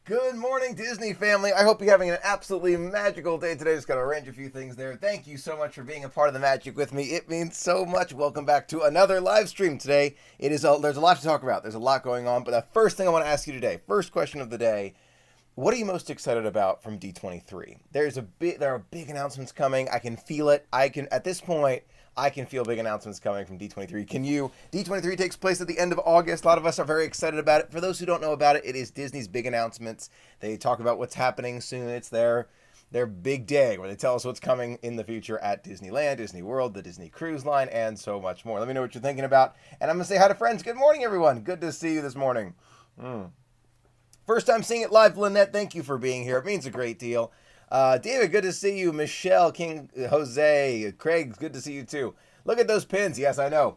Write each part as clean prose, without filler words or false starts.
Good morning, Disney family. I hope you're having an absolutely magical day today. Just got to arrange a few things there. Thank you so much for being a part of the magic with me. It means so much. Welcome back to another live stream today. There's a lot to talk about. There's a lot going on. But the first thing I want to ask you today, first question of the day, what are you most excited about from D23? There are big announcements coming. I can feel it. At this point, I can feel big announcements coming from D23. Can you? D23 takes place at the end of August. A lot of us are very excited about it. For those who don't know about it, it is Disney's big announcements. They talk about what's happening soon. It's their big day where they tell us what's coming in the future at Disneyland, Disney World, the Disney Cruise Line, and so much more. Let me know what you're thinking about. And I'm going to say hi to friends. Good morning, everyone. Good to see you this morning. First time seeing it live, Lynette. Thank you for being here. It means a great deal. David, good to see you. Michelle, King, Jose, Craig, good to see you too. Look at those pins. Yes, I know.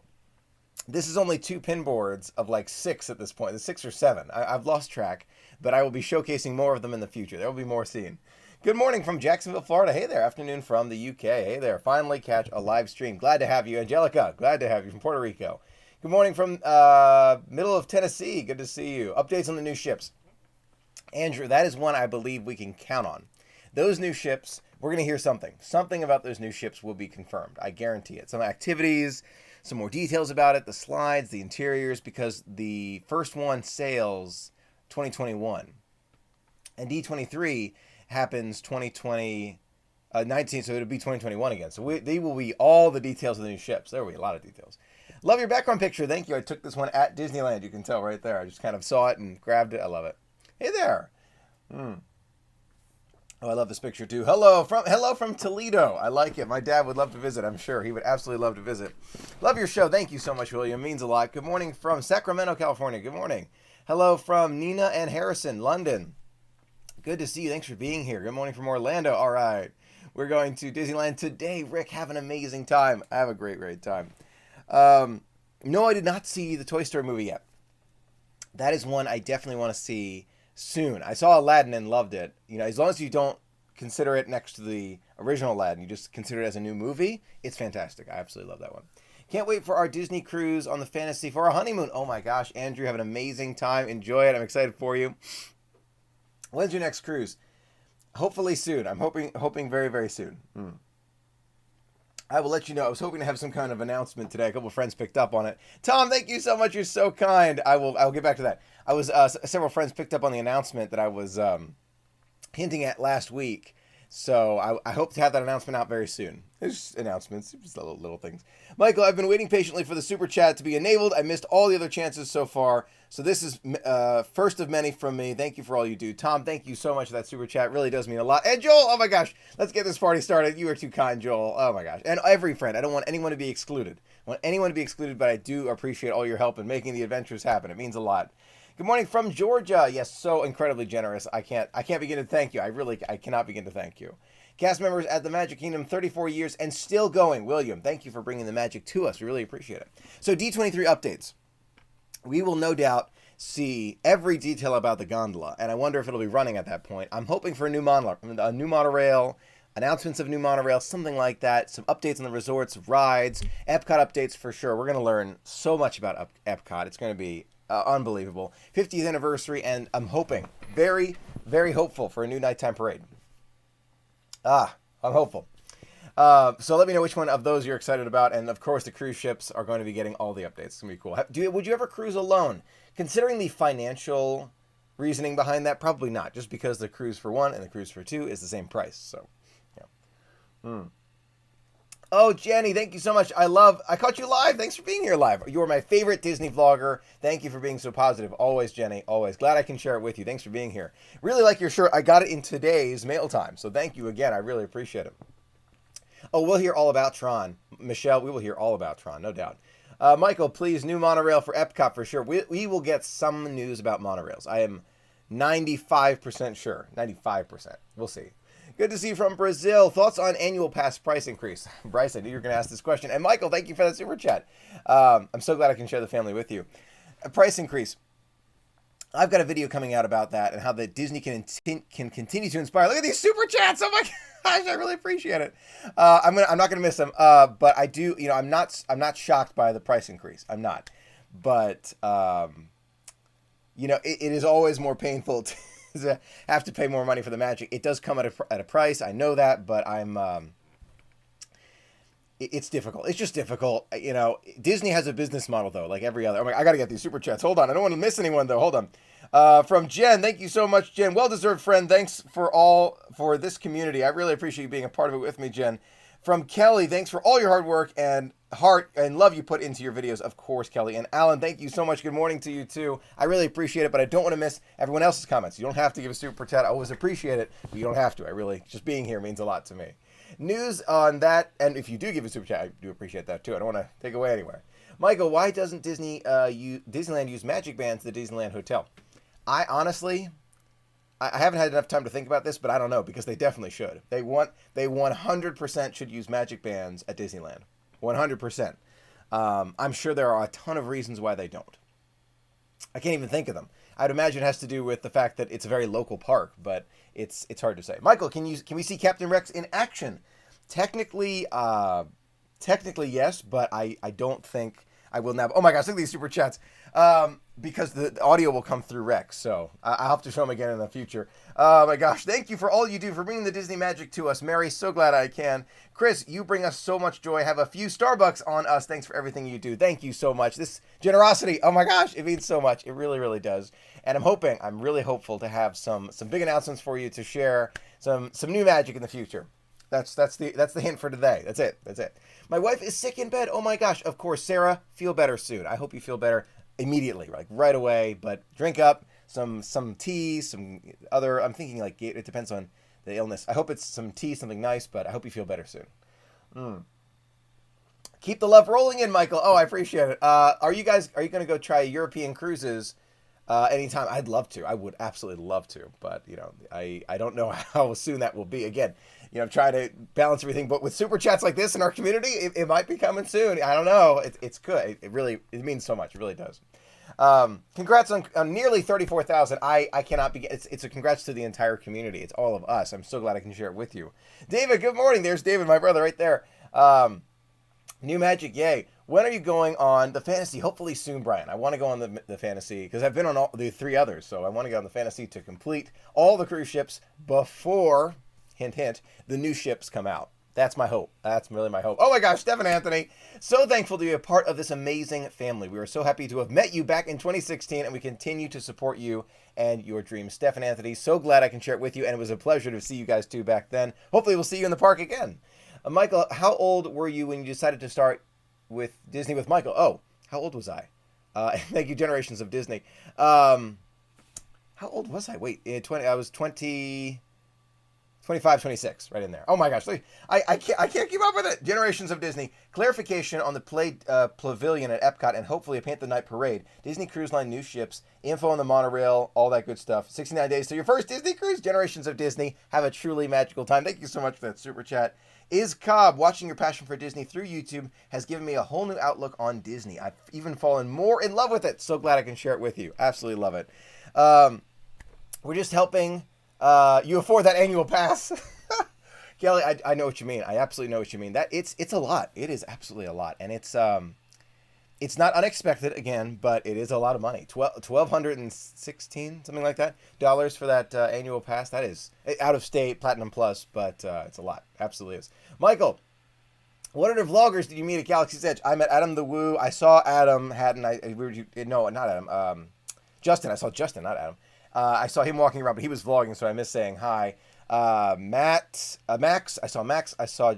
This is only 2 pin boards of like 6 at this point. 6 or 7. I've lost track, but I will be showcasing more of them in the future. There will be more seen. Good morning from Jacksonville, Florida. Hey there. Afternoon from the UK. Hey there. Finally catch a live stream. Glad to have you. Angelica, glad to have you from Puerto Rico. Good morning from middle of Tennessee. Good to see you. Updates on the new ships. Andrew, that is one I believe we can count on. Those new ships, we're going to hear something. Something about those new ships will be confirmed. I guarantee it. Some activities, some more details about it, the slides, the interiors, because the first one sails 2021. And D23 happens 2019, so it'll be 2021 again. So they will be all the details of the new ships. There will be a lot of details. Love your background picture. Thank you. I took this one at Disneyland. You can tell right there. I just kind of saw it and grabbed it. I love it. Hey there. Oh, I love this picture too. Hello from Toledo. I like it. My dad would love to visit. I'm sure he would absolutely love to visit. Love your show. Thank you so much, William. It means a lot. Good morning from Sacramento, California. Good morning. Hello from Nina and Harrison, London. Good to see you. Thanks for being here. Good morning from Orlando. All right. We're going to Disneyland today. Rick, have an amazing time. I have a great, great time. No, I did not see the Toy Story movie yet. That is one I definitely want to see soon. I saw Aladdin and loved it. You know, as long as you don't consider it next to the original Aladdin, you just consider it as a new movie, it's fantastic. I absolutely love that one. Can't wait for our Disney cruise on the Fantasy for our honeymoon. Oh my gosh, Andrew, have an amazing time. Enjoy it. I'm excited for you. When's your next cruise? Hopefully soon. I'm hoping very, very soon. I will let you know. I was hoping to have some kind of announcement today. A couple of friends picked up on it. Tom, thank you so much. You're so kind. I'll get back to that. Several friends picked up on the announcement that I was hinting at last week. So I hope to have that announcement out very soon. There's announcements, just little things. Michael, I've been waiting patiently for the super chat to be enabled. I missed all the other chances so far. So this is first of many from me. Thank you for all you do. Tom, thank you so much for that super chat. It really does mean a lot. And Joel, oh my gosh, let's get this party started. You are too kind, Joel. Oh my gosh. And every friend. I don't want anyone to be excluded. I want anyone to be excluded, but I do appreciate all your help in making the adventures happen. It means a lot. Good morning from Georgia. Yes, so incredibly generous. I can't begin to thank you. I cannot begin to thank you. Cast members at the Magic Kingdom, 34 years and still going. William, thank you for bringing the magic to us. We really appreciate it. So D23 updates. We will no doubt see every detail about the gondola, and I wonder if it'll be running at that point. I'm hoping for a new monorail, announcements of new monorail, something like that, some updates on the resorts, rides, Epcot updates for sure. We're going to learn so much about Epcot. It's going to be unbelievable. 50th anniversary, and I'm hoping, very, very hopeful for a new nighttime parade. I'm hopeful. So let me know which one of those you're excited about. And of course, the cruise ships are going to be getting all the updates. It's going to be cool. Would you ever cruise alone? Considering the financial reasoning behind that, probably not. Just because the cruise for 1 and the cruise for 2 is the same price. So, yeah. Oh, Jenny, thank you so much. I caught you live. Thanks for being here live. You are my favorite Disney vlogger. Thank you for being so positive. Always, Jenny. Always. Glad I can share it with you. Thanks for being here. Really like your shirt. I got it in today's mail time. So thank you again. I really appreciate it. Oh, we'll hear all about Tron. Michelle, we will hear all about Tron, no doubt. Michael, please, new monorail for Epcot for sure. We will get some news about monorails. I am 95% sure. 95%. We'll see. Good to see you from Brazil. Thoughts on annual pass price increase? Bryce, I knew you were going to ask this question. And Michael, thank you for that super chat. I'm so glad I can share the family with you. A price increase. I've got a video coming out about that and how the Disney can continue to inspire. Look at these super chats. Oh my gosh, I really appreciate it. I'm not gonna miss them. But I do. You know, I'm not shocked by the price increase. I'm not. But you know, it is always more painful have to pay more money for the magic. It does come at a price. I know that, but it's difficult. It's just difficult. You know, Disney has a business model, though, like every other. Oh my, I got to get these super chats. Hold on. I don't want to miss anyone, though. Hold on. From Jen. Thank you so much, Jen. Well-deserved friend. Thanks for this community. I really appreciate you being a part of it with me, Jen. From Kelly. Thanks for all your hard work and heart and love you put into your videos. Of course, Kelly. And Alan, thank you so much. Good morning to you, too. I really appreciate it, but I don't want to miss everyone else's comments. You don't have to give a super chat. I always appreciate it, but you don't have to. I really, just being here means a lot to me. News on that, and if you do give a super chat, I do appreciate that too. I don't want to take away anywhere. Michael, why doesn't Disneyland use magic bands at the Disneyland Hotel? I honestly, I haven't had enough time to think about this, but I don't know, because they definitely should. They 100% should use magic bands at Disneyland. 100%. I'm sure there are a ton of reasons why they don't. I can't even think of them. I'd imagine it has to do with the fact that it's a very local park, but it's hard to say. Michael, can we see Captain Rex in action? Technically yes, but I don't think I will now. Oh my gosh, look at these super chats. Because the audio will come through Rex, so I'll have to show them again in the future. Oh my gosh, thank you for all you do for bringing the Disney magic to us. Mary, so glad I can. Chris, you bring us so much joy. Have a few Starbucks on us. Thanks for everything you do. Thank you so much. This generosity, oh my gosh, it means so much. It really, really does. And I'm really hopeful to have some big announcements for you to share, some new magic in the future. That's the hint for today. That's it. My wife is sick in bed. Oh my gosh. Of course, Sarah, feel better soon. I hope you feel better immediately, like right away. But drink up some tea, some other. I'm thinking like it depends on the illness. I hope it's some tea, something nice. But I hope you feel better soon. Keep the love rolling in, Michael. Oh, I appreciate it. Are you going to go try European cruises? Anytime. I'd love to. I would absolutely love to, but I don't know how soon that will be. Again, I'm trying to balance everything, but with super chats like this in our community, it might be coming soon. I don't know. It's good. It means so much. It really does. Congrats on nearly 34,000. I cannot be. It's a congrats to the entire community. It's all of us. I'm so glad I can share it with you. David, good morning. There's David, my brother, right there. New magic, yay. When are you going on the fantasy? Hopefully soon, Brian. I want to go on the fantasy because I've been on all the 3 others. So I want to go on the fantasy to complete all the cruise ships before, hint, hint, the new ships come out. That's my hope. That's really my hope. Oh my gosh, Stephen Anthony. So thankful to be a part of this amazing family. We are so happy to have met you back in 2016 and we continue to support you and your dreams. Stephen Anthony, so glad I can share it with you. And it was a pleasure to see you guys too back then. Hopefully we'll see you in the park again. Michael, how old were you when you decided to start with Disney with Michael? Oh, how old was I? Thank you, Generations of Disney. How old was I? Wait, I was 25, 26, right in there. Oh my gosh, I can't keep up with it. Generations of Disney. Clarification on the play pavilion at Epcot and hopefully a Paint the Night parade. Disney Cruise Line new ships, info on the monorail, all that good stuff. 69 days to your first Disney cruise. Generations of Disney. Have a truly magical time. Thank you so much for that super chat. Is Cobb, watching your passion for Disney through YouTube has given me a whole new outlook on Disney. I've even fallen more in love with it. So glad I can share it with you. Absolutely love it. We're just helping you afford that annual pass. Kelly, I know what you mean. I absolutely know what you mean. That it's a lot. It is absolutely a lot. And it's not unexpected again, but it is a lot of money. $1,216, something like that, dollars for that annual pass. That is out of state, Platinum Plus, but it's a lot. Absolutely is. Michael, what other vloggers did you meet at Galaxy's Edge? I met Adam the Woo. I saw Adam Hatton. No, not Adam. Justin. I saw Justin, not Adam. I saw him walking around, but he was vlogging, so I missed saying hi. Max. I saw Max. I saw.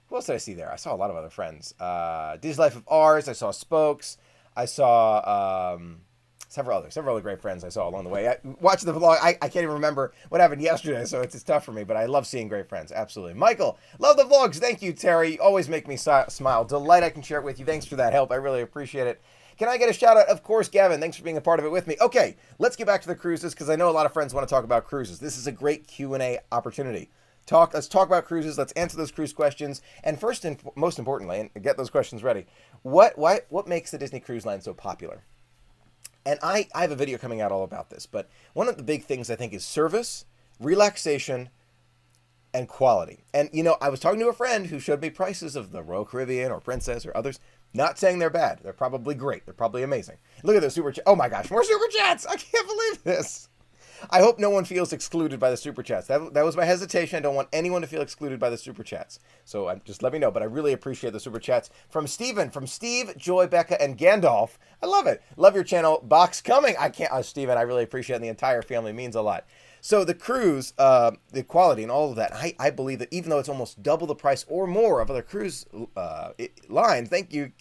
Who else did I see there? I saw a lot of other friends. Disney Life of Ours. I saw Spokes. I saw several other great friends I saw along the way. Watching the vlog, I can't even remember what happened yesterday, so it's tough for me, but I love seeing great friends. Absolutely. Michael, love the vlogs. Thank you, Terry. You always make me smile. Delight I can share it with you. Thanks for that help. I really appreciate it. Can I get a shout out? Of course, Gavin. Thanks for being a part of it with me. Okay, let's get back to the cruises because I know a lot of friends want to talk about cruises. This is a great Q&A opportunity. Let's talk about cruises. Let's answer those cruise questions. And first and most importantly, and get those questions ready, what makes the Disney Cruise Line so popular? And I have a video coming out all about this, but one of the big things I think is service, relaxation, and quality. And, I was talking to a friend who showed me prices of the Royal Caribbean or Princess or others. Not saying they're bad. They're probably great. They're probably amazing. Look at those super chats. Oh my gosh, more super chats. I can't believe this. I hope no one feels excluded by the super chats. That was my hesitation. I don't want anyone to feel excluded by the super chats. So just let me know. But I really appreciate the super chats from Steven, from Steve, Joy, Becca, and Gandalf. I love it. Love your channel. Box coming. I can't, Steven, I really appreciate it. And the entire family means a lot. So the cruise, the quality and all of that, I believe that even though it's almost double the price or more of other cruise lines, thank you,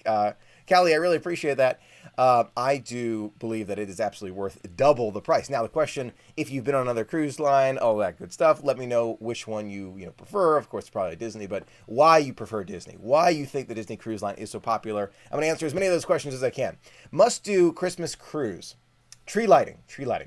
Callie, I really appreciate that. I do believe that it is absolutely worth double the price. Now, the question, if you've been on another cruise line, all that good stuff, let me know which one you prefer. Of course, probably Disney, but why you prefer Disney, why you think the Disney Cruise Line is so popular. I'm going to answer as many of those questions as I can. Must do Christmas cruise. Tree lighting.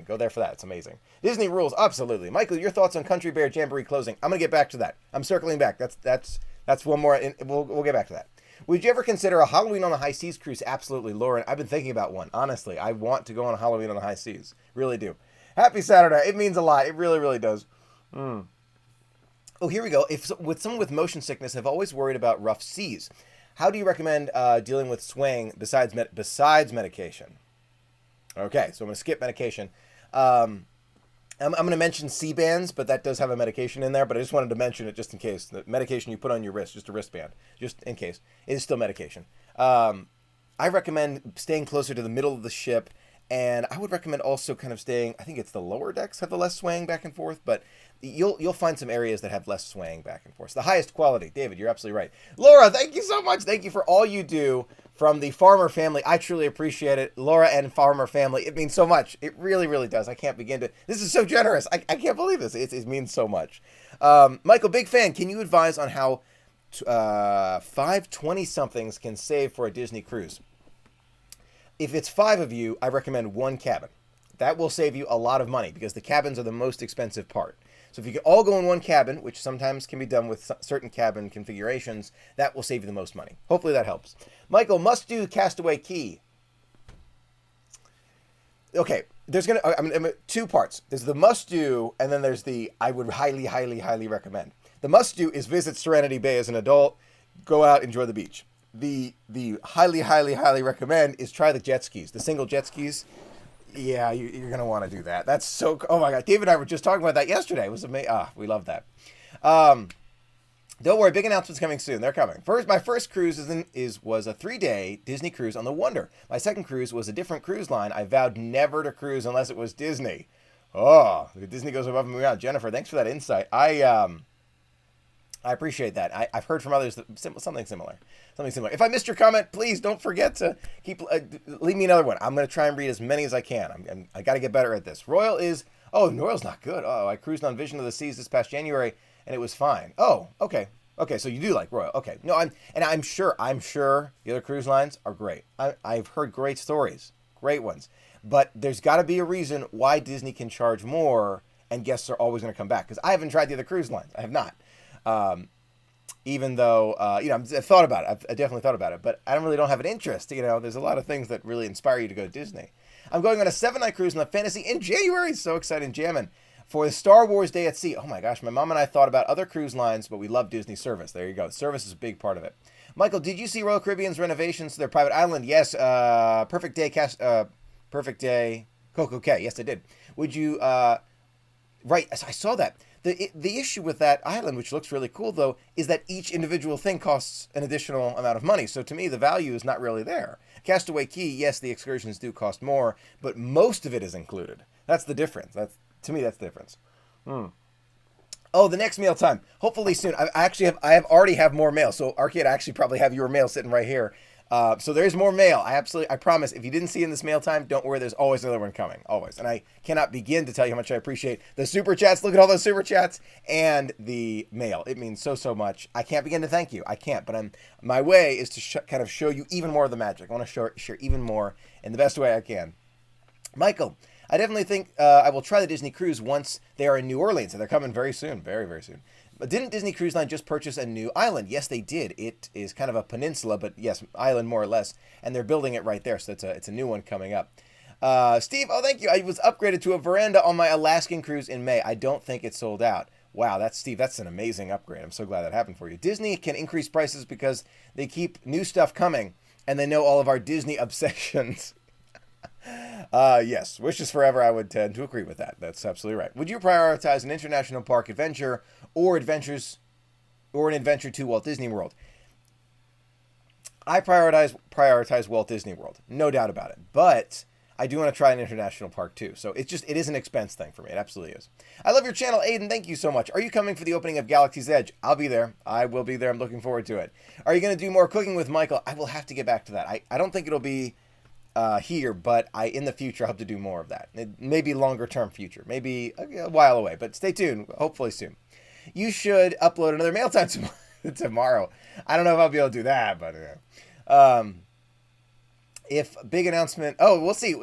Go there for that. It's amazing. Disney rules. Absolutely. Michael, your thoughts on Country Bear Jamboree closing? I'm going to get back to that. I'm circling back. That's one more. We'll get back to that. Would you ever consider a Halloween on the High Seas cruise? Absolutely, Lauren. I've been thinking about one. Honestly, I want to go on a Halloween on the High Seas. Really do. Happy Saturday. It means a lot. It really, really does. Oh, here we go. With someone with motion sickness, I've always worried about rough seas. How do you recommend dealing with swaying besides medication? Okay, so I'm going to skip medication. I'm going to mention C-bands, but that does have a medication in there, but I just wanted to mention it just in case. The medication you put on your wrist, just a wristband, just in case. It is still medication. I recommend staying closer to the middle of the ship, and I would recommend also kind of staying, I think it's the lower decks have the less swaying back and forth, but you'll find some areas that have less swaying back and forth. So the highest quality. David, you're absolutely right. Laura, thank you so much. Thank you for all you do from the Farmer family. I truly appreciate it. Laura and Farmer family, it means so much. It really, really does. I can't begin to, this is so generous. I can't believe this. It means so much. Michael, big fan. Can you advise on how 520-somethings can save for a Disney cruise? If it's 5 of you, I recommend 1 cabin. That will save you a lot of money because the cabins are the most expensive part. So if you can all go in 1 cabin, which sometimes can be done with certain cabin configurations, that will save you the most money. Hopefully that helps. Michael, must do Castaway Cay. Okay, there's gonna 2 parts. There's the must do, and then there's the I would highly, highly, highly recommend. The must do is visit Serenity Bay as an adult, go out, enjoy the beach. The highly, highly, highly recommend is try the jet skis, the single jet skis. Yeah, you're going to want to do that. That's so... Oh, my God. David and I were just talking about that yesterday. It was amazing. We love that. Don't worry. Big announcements coming soon. They're coming. My first cruise was a 3-day Disney cruise on the Wonder. My second cruise was a different cruise line. I vowed never to cruise unless it was Disney. Oh, Disney goes above and beyond. Jennifer, thanks for that insight. I appreciate that. I've heard from others that something similar. If I missed your comment, please don't forget to leave me another one. I'm going to try and read as many as I can. I got to get better at this. Royal's not good. Oh, I cruised on Vision of the Seas this past January and it was fine. Oh, okay. Okay, so you do like Royal. Okay. No, I'm sure the other cruise lines are great. I've heard great stories, great ones. But there's got to be a reason why Disney can charge more and guests are always going to come back. Because I haven't tried the other cruise lines. I have not. Even though, I've thought about it. I definitely thought about it, but I don't have an interest. There's a lot of things that really inspire you to go to Disney. I'm going on a 7-night cruise on the Fantasy in January. So excited, jamming for the Star Wars Day at Sea. Oh my gosh, my mom and I thought about other cruise lines, but we love Disney service. There you go. Service is a big part of it. Michael, did you see Royal Caribbean's renovations to their private island? Yes. Perfect Day, Coco Cay. Yes, I did. Would you, right, I saw that. The issue with that island, which looks really cool, though, is that each individual thing costs an additional amount of money. So to me, the value is not really there. Castaway Cay, yes, the excursions do cost more, but most of it is included. That's the difference. To me, that's the difference. Oh, the next mail time. Hopefully soon. I already have more mail. So Arcade, I actually probably have your mail sitting right here. So there's more mail. I promise. If you didn't see in this mail time, don't worry. There's always another one coming. Always. And I cannot begin to tell you how much I appreciate the super chats. Look at all those super chats and the mail. It means so, so much. I can't begin to thank you. I can't. But my way is to kind of show you even more of the magic. I want to share even more in the best way I can. Michael, I definitely think I will try the Disney cruise once they are in New Orleans. And they're coming very soon. Very, very soon. But didn't Disney Cruise Line just purchase a new island? Yes, they did. It is kind of a peninsula, but yes, island more or less. And they're building it right there, so it's a new one coming up. Steve, oh, thank you. I was upgraded to a veranda on my Alaskan cruise in May. I don't think it's sold out. Wow, Steve, that's an amazing upgrade. I'm so glad that happened for you. Disney can increase prices because they keep new stuff coming, and they know all of our Disney obsessions. Yes, wishes forever. I would tend to agree with that. That's absolutely right. Would you prioritize an international park adventure or an adventure to Walt Disney World? I prioritize Walt Disney World, no doubt about it. But I do want to try an international park too. So it is an expense thing for me. It absolutely is. I love your channel, Aiden. Thank you so much. Are you coming for the opening of Galaxy's Edge? I'll be there. I will be there. I'm looking forward to it. Are you going to do more cooking with Michael? I will have to get back to that. I don't think it'll be here, but in the future I hope to do more of that. It may be longer term future, maybe a while away, but stay tuned. Hopefully soon. You should upload another mail time tomorrow. I don't know if I'll be able to do that, but if big announcement, we'll see.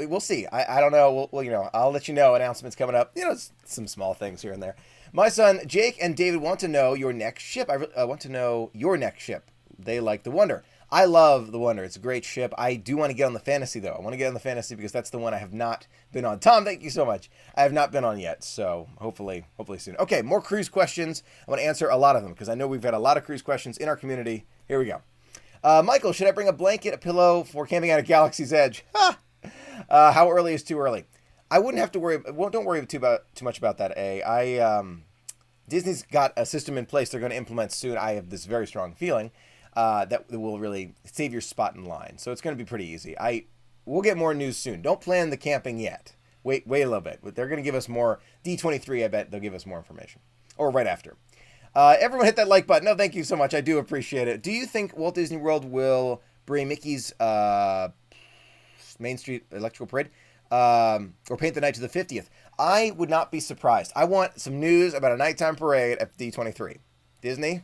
I don't know. I'll let you know. Announcements coming up. Some small things here and there. My son Jake and David want to know your next ship. I want to know your next ship. They like the Wonder. I love the Wonder. It's a great ship. I do want to get on the Fantasy, though. I want to get on the Fantasy because that's the one I have not been on. Tom, thank you so much. I have not been on yet, so hopefully soon. Okay, more cruise questions. I want to answer a lot of them because I know we've had a lot of cruise questions in our community. Here we go. Michael, should I bring a blanket, a pillow for camping out at Galaxy's Edge? How early is too early? I wouldn't have to worry. Don't worry too much about that. Disney's got a system in place they're going to implement soon. I have this very strong feeling that will really save your spot in line. So it's going to be pretty easy. We'll get more news soon. Don't plan the camping yet. Wait a little bit. They're going to give us more. D23, I bet they'll give us more information. Or right after. Everyone hit that like button. No, thank you so much. I do appreciate it. Do you think Walt Disney World will bring Mickey's Main Street Electrical Parade or paint the night to the 50th? I would not be surprised. I want some news about a nighttime parade at D23. Disney,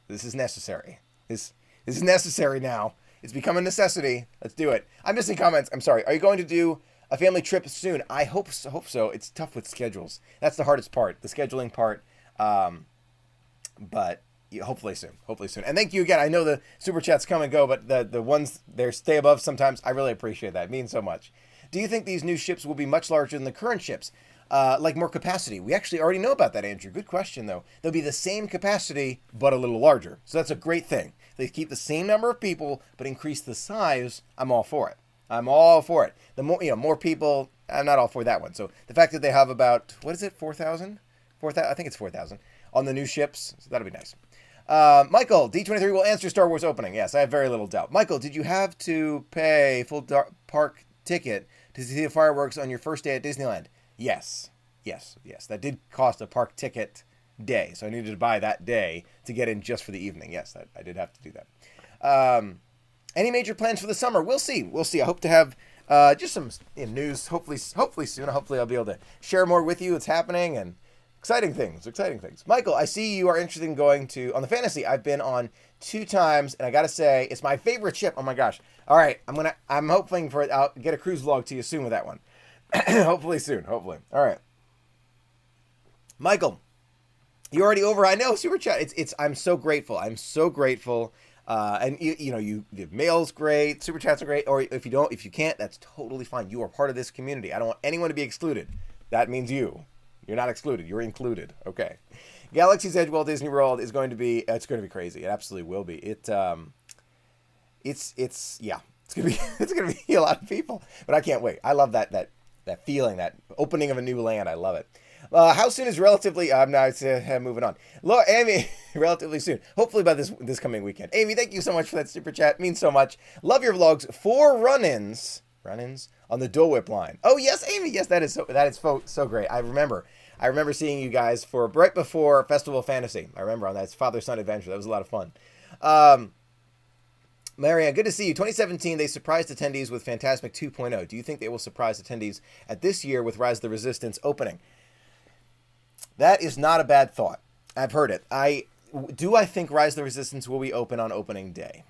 this is necessary. This is necessary now. It's become a necessity. Let's do it. I'm missing comments. I'm sorry. Are you going to do a family trip soon? I hope so. It's tough with schedules. That's the hardest part, the scheduling part. But hopefully soon. And thank you again. I know the super chats come and go, but the ones they stay above sometimes. I really appreciate that. It means so much. Do you think these new ships will be much larger than the current ships? Like more capacity? We actually already know about that, Andrew. Good question, though. They'll be the same capacity, but a little larger. So that's a great thing. They keep the same number of people, but increase the size. I'm all for it. The more people. I'm not all for that one. So the fact that they have about, what is it, 4,000? I think it's 4,000 on the new ships. So that'll be nice. Michael, D23 will answer Star Wars opening. Yes, I have very little doubt. Michael, did you have to pay full park ticket to see the fireworks on your first day at Disneyland? Yes. That did cost a park ticket day. So I needed to buy that day to get in just for the evening. Yes, I did have to do that. Any major plans for the summer? We'll see. I hope to have just some news, hopefully soon. Hopefully I'll be able to share more with you what's happening and exciting things. Michael, I see you are interested in going on the Fantasy. I've been on 2 times, and I gotta say, it's my favorite ship. Oh my gosh. All right, I'm hoping for it. I'll get a cruise vlog to you soon with that one. Hopefully soon. All right. Michael, you already over. I know, super chat. I'm so grateful. And you mail's great, super chats are great. Or if you can't, that's totally fine. You are part of this community. I don't want anyone to be excluded. That means you're not excluded. You're included. Okay. Galaxy's Edge Walt Disney World is going to be crazy. It absolutely will be. It's going to be a lot of people, but I can't wait. I love that feeling, that opening of a new land. I love it. How soon is relatively? I'm not moving on. Look, Amy, relatively soon. Hopefully by this coming weekend. Amy, thank you so much for that super chat. It means so much. Love your vlogs. 4 run-ins on the Dole Whip line. Oh yes, Amy. Yes, that is so great. I remember seeing you guys for right before Festival of Fantasy. I remember on that father-son adventure. That was a lot of fun. Marianne, good to see you. 2017, they surprised attendees with Fantasmic 2.0. Do you think they will surprise attendees at this year with Rise of the Resistance opening? That is not a bad thought. I've heard it. I think Rise of the Resistance will be open on opening day.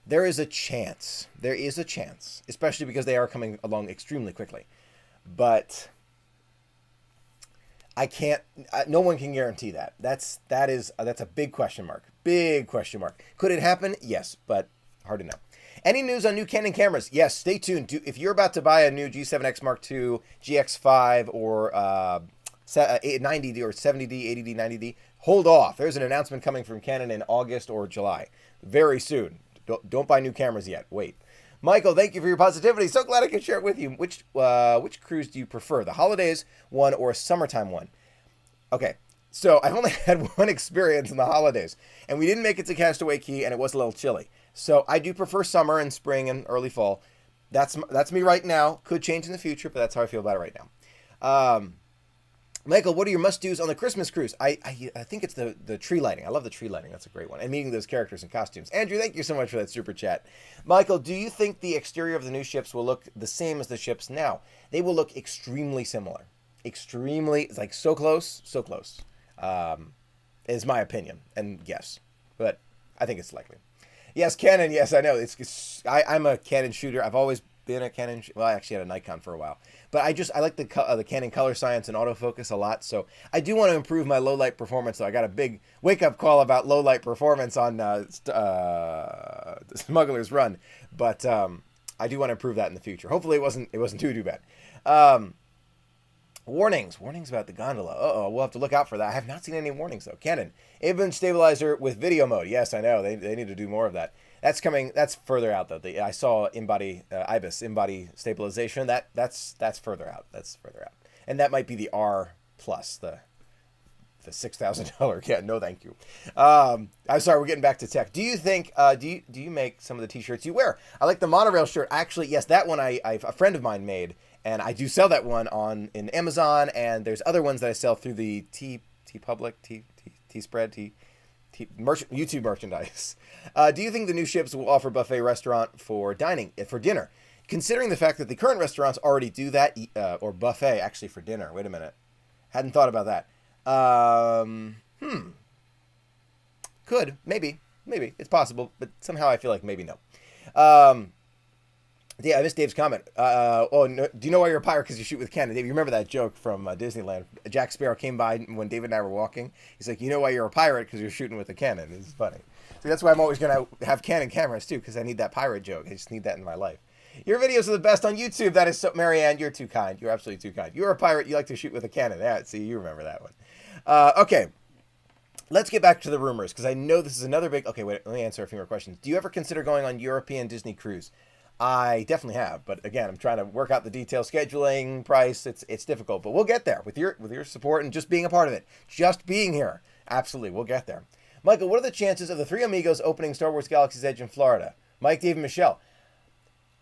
There is a chance, especially because they are coming along extremely quickly. But I can't. No one can guarantee that. That's a big question mark. Big question mark. Could it happen? Yes, but hard to know. Any news on new Canon cameras? Yes, stay tuned. If you're about to buy a new G7X Mark II, GX5, or 90D or 70D, 80D, 90D, hold off. There's an announcement coming from Canon in August or July. Very soon. Don't buy new cameras yet. Wait. Michael, thank you for your positivity. So glad I could share it with you. Which cruise do you prefer, the holidays one or a summertime one? Okay, so I've only had one experience in the holidays, and we didn't make it to Castaway Cay, and it was a little chilly. So I do prefer summer and spring and early fall. That's me right now. Could change in the future, but that's how I feel about it right now. Michael, what are your must-dos on the Christmas cruise? I think it's the tree lighting. I love the tree lighting. That's a great one. And meeting those characters in costumes. Andrew, thank you so much for that super chat. Michael, do you think the exterior of the new ships will look the same as the ships now? They will look extremely similar. Extremely, like so close, so close. Is my opinion and guess. But I think it's likely. Yes, Canon. Yes, I know. I'm a Canon shooter. I've always been a Canon. Well, I actually had a Nikon for a while. But I like the Canon color science and autofocus a lot, so I do want to improve my low light performance. So I got a big wake up call about low light performance on Smuggler's Run, but I do want to improve that in the future. Hopefully, it wasn't too bad. Warnings about the gondola. We'll have to look out for that. I have not seen any warnings though. Canon image stabilizer with video mode. Yes, I know they need to do more of that. That's coming. That's further out though. I saw IBIS in-body stabilization. That's further out. That's further out. And that might be the R plus the $6,000. Yeah, no, thank you. I'm sorry. We're getting back to tech. Do you think? Do you make some of the T-shirts you wear? I like the monorail shirt. Actually, yes, that one a friend of mine made, and I do sell that one in Amazon. And there's other ones that I sell through the T Public, T Spread, YouTube merchandise. Do you think the new ships will offer buffet restaurant for dinner? Considering the fact that the current restaurants already do that, or buffet actually for dinner. Wait a minute. Hadn't thought about that. Could. Maybe. It's possible, but somehow I feel like maybe no. Yeah, I missed Dave's comment. No, do you know why you're a pirate? Because you shoot with Canon. Dave, you remember that joke from Disneyland? Jack Sparrow came by when David and I were walking. He's like, you know why you're a pirate? Because you're shooting with a Canon. It's funny. So that's why I'm always going to have Canon cameras, too, because I need that pirate joke. I just need that in my life. Your videos are the best on YouTube. That is so... Marianne, you're too kind. You're absolutely too kind. You're a pirate. You like to shoot with a Canon. Yeah, see, you remember that one. Okay. Let's get back to the rumors, because I know this is another big... Okay, wait. Let me answer a few more questions. Do you ever consider going on European Disney cruise? I definitely have, but again, I'm trying to work out the details, scheduling, price. It's difficult, but we'll get there with your support and just being a part of it, just being here. Absolutely, we'll get there. Michael, what are the chances of the three Amigos opening Star Wars Galaxy's Edge in Florida? Mike, Dave, and Michelle.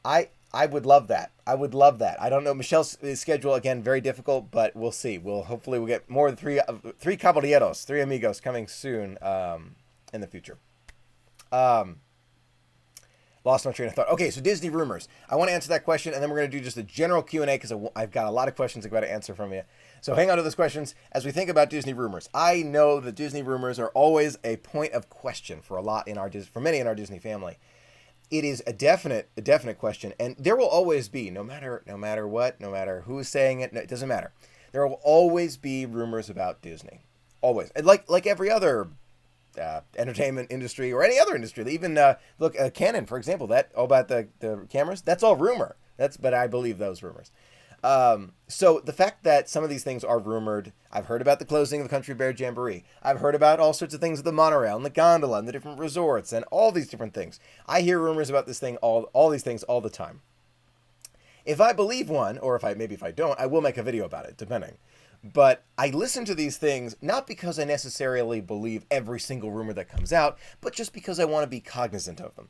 I would love that. I would love that. I don't know Michelle's schedule again, very difficult, but we'll see. Hopefully we'll get more than three caballeros, three Amigos coming soon in the future. Lost my train of thought. Okay, so Disney rumors. I want to answer that question, and then we're going to do just a general Q&A because I've got a lot of questions I've got to answer from you. So hang on to those questions as we think about Disney rumors. I know that Disney rumors are always a point of question for many in our Disney family. It is a definite question, and there will always be, no matter what, no matter who is saying it, it doesn't matter. There will always be rumors about Disney, always, and like every other entertainment industry or any other industry. Even look, Canon, for example, that all about the cameras, that's all rumor. But I believe those rumors. So the fact that some of these things are rumored, I've heard about the closing of the Country Bear Jamboree. I've heard about all sorts of things with the monorail and the gondola and the different resorts and all these different things. I hear rumors about this thing, all these things all the time. If I believe one, or if I don't, I will make a video about it, depending. But I listen to these things not because I necessarily believe every single rumor that comes out, but just because I want to be cognizant of them.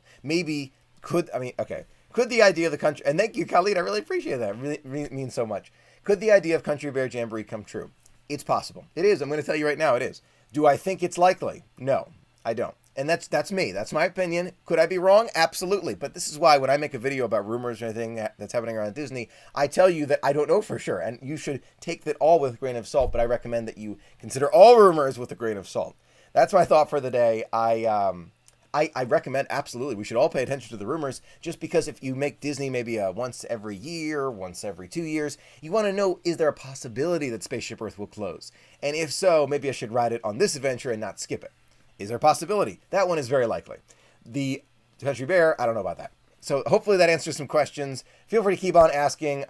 Could the idea of the country, and thank you, Khalid, I really appreciate that. It really means so much. Could the idea of Country Bear Jamboree come true? It's possible. It is. I'm going to tell you right now, it is. Do I think it's likely? No, I don't. And that's me. That's my opinion. Could I be wrong? Absolutely. But this is why when I make a video about rumors or anything that's happening around Disney, I tell you that I don't know for sure. And you should take that all with a grain of salt, but I recommend that you consider all rumors with a grain of salt. That's my thought for the day. I recommend, absolutely, we should all pay attention to the rumors, just because if you make Disney maybe once every year, once every 2 years, you want to know, is there a possibility that Spaceship Earth will close? And if so, maybe I should ride it on this adventure and not skip it. Is there a possibility? That one is very likely. The Country Bear, I don't know about that. So hopefully that answers some questions. Feel free to keep on asking.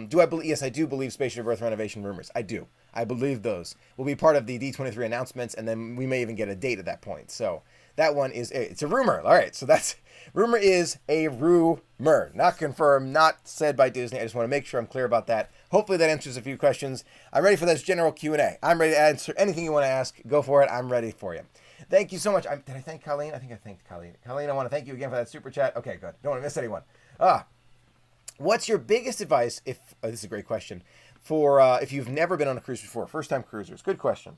Do I believe? Yes, I do believe Spaceship Earth renovation rumors. I do. I believe those will be part of the D23 announcements, and then we may even get a date at that point. So That one is it's a rumor. All right, so that's rumor is a rumor, not confirmed, not said by Disney. I just want to make sure I'm clear about that. Hopefully that answers a few questions. I'm ready for this general Q&A. I'm ready to answer anything you want to ask. Go for it. I'm ready for you. Thank you so much. Did I thank Colleen? I think I thanked Colleen. Colleen, I want to thank you again for that super chat. Okay, good. Don't want to miss anyone. What's your biggest advice this is a great question, for if you've never been on a cruise before, first-time cruisers? Good question.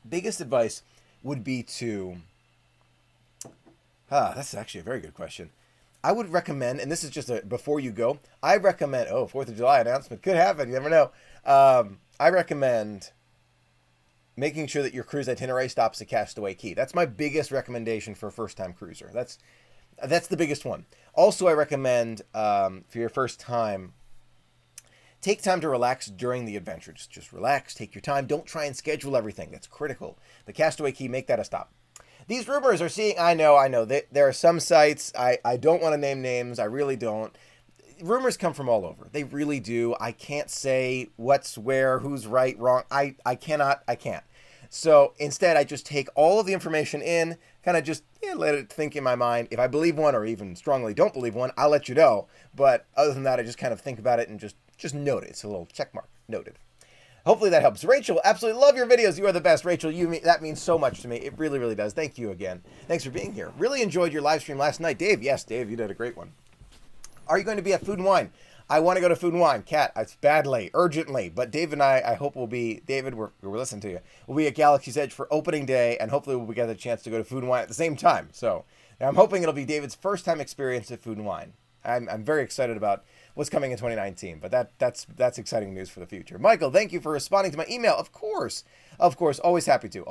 Biggest advice would be to... that's actually a very good question. I would recommend, and this is just before you go, I recommend... 4th of July announcement. Could happen. You never know. I recommend making sure that your cruise itinerary stops at Castaway Cay. That's my biggest recommendation for a first-time cruiser. That's the biggest one. Also, I recommend, for your first time, take time to relax during the adventure. Just relax, take your time. Don't try and schedule everything. That's critical. The Castaway Cay, make that a stop. These rumors are seeing... I know. There are some sites. I don't want to name names. I really don't. Rumors come from all over. They really do. I can't say what's where, who's right, wrong. I can't. So instead, I just take all of the information in, kind of just let it think in my mind. If I believe one or even strongly don't believe one, I'll let you know. But other than that, I just kind of think about it and just note it. It's a little check mark. Noted. Hopefully that helps. Rachel, absolutely love your videos. You are the best. Rachel, that means so much to me. It really, really does. Thank you again. Thanks for being here. Really enjoyed your live stream last night. Dave, yes, Dave, you did a great one. Are you going to be at Food and Wine? I want to go to Food and Wine. Kat, it's badly, urgently. But Dave and I hope we'll be... David, we're listening to you. We'll be at Galaxy's Edge for opening day, and hopefully we'll get a chance to go to Food and Wine at the same time. So I'm hoping it'll be David's first time experience at Food and Wine. I'm very excited about what's coming in 2019, but that's exciting news for the future. Michael, thank you for responding to my email. Of course. Always happy to.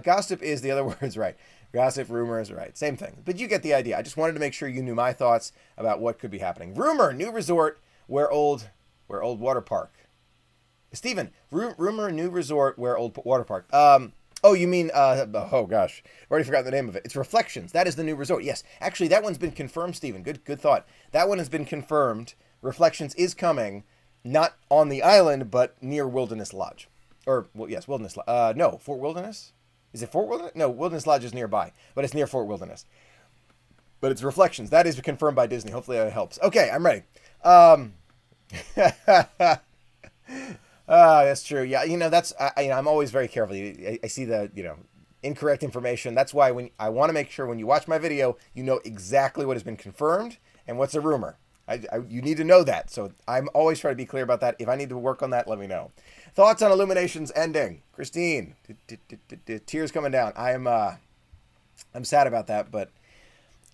Gossip is the other words, right? Gossip, rumors, right? Same thing. But you get the idea. I just wanted to make sure you knew my thoughts about what could be happening. Rumor, new resort where old water park. Stephen, rumor, new resort where old water park. You mean, oh gosh, already forgot the name of it. It's Reflections. That is the new resort. Yes, actually, that one's been confirmed, Stephen. Good thought. That one has been confirmed. Reflections is coming, not on the island, but near Wilderness Lodge. Or, well, yes, Wilderness Lodge. No, Fort Wilderness? Is it Fort Wilderness? No, Wilderness Lodge is nearby, but it's near Fort Wilderness. But it's Reflections. That is confirmed by Disney. Hopefully that helps. Okay, I'm ready. That's true. Yeah, I'm always very careful. I see the, incorrect information. That's why I want to make sure when you watch my video, you know exactly what has been confirmed and what's a rumor. You need to know that. So I'm always trying to be clear about that. If I need to work on that, let me know. Thoughts on Illuminations ending? Christine, tears coming down. I'm sad about that, but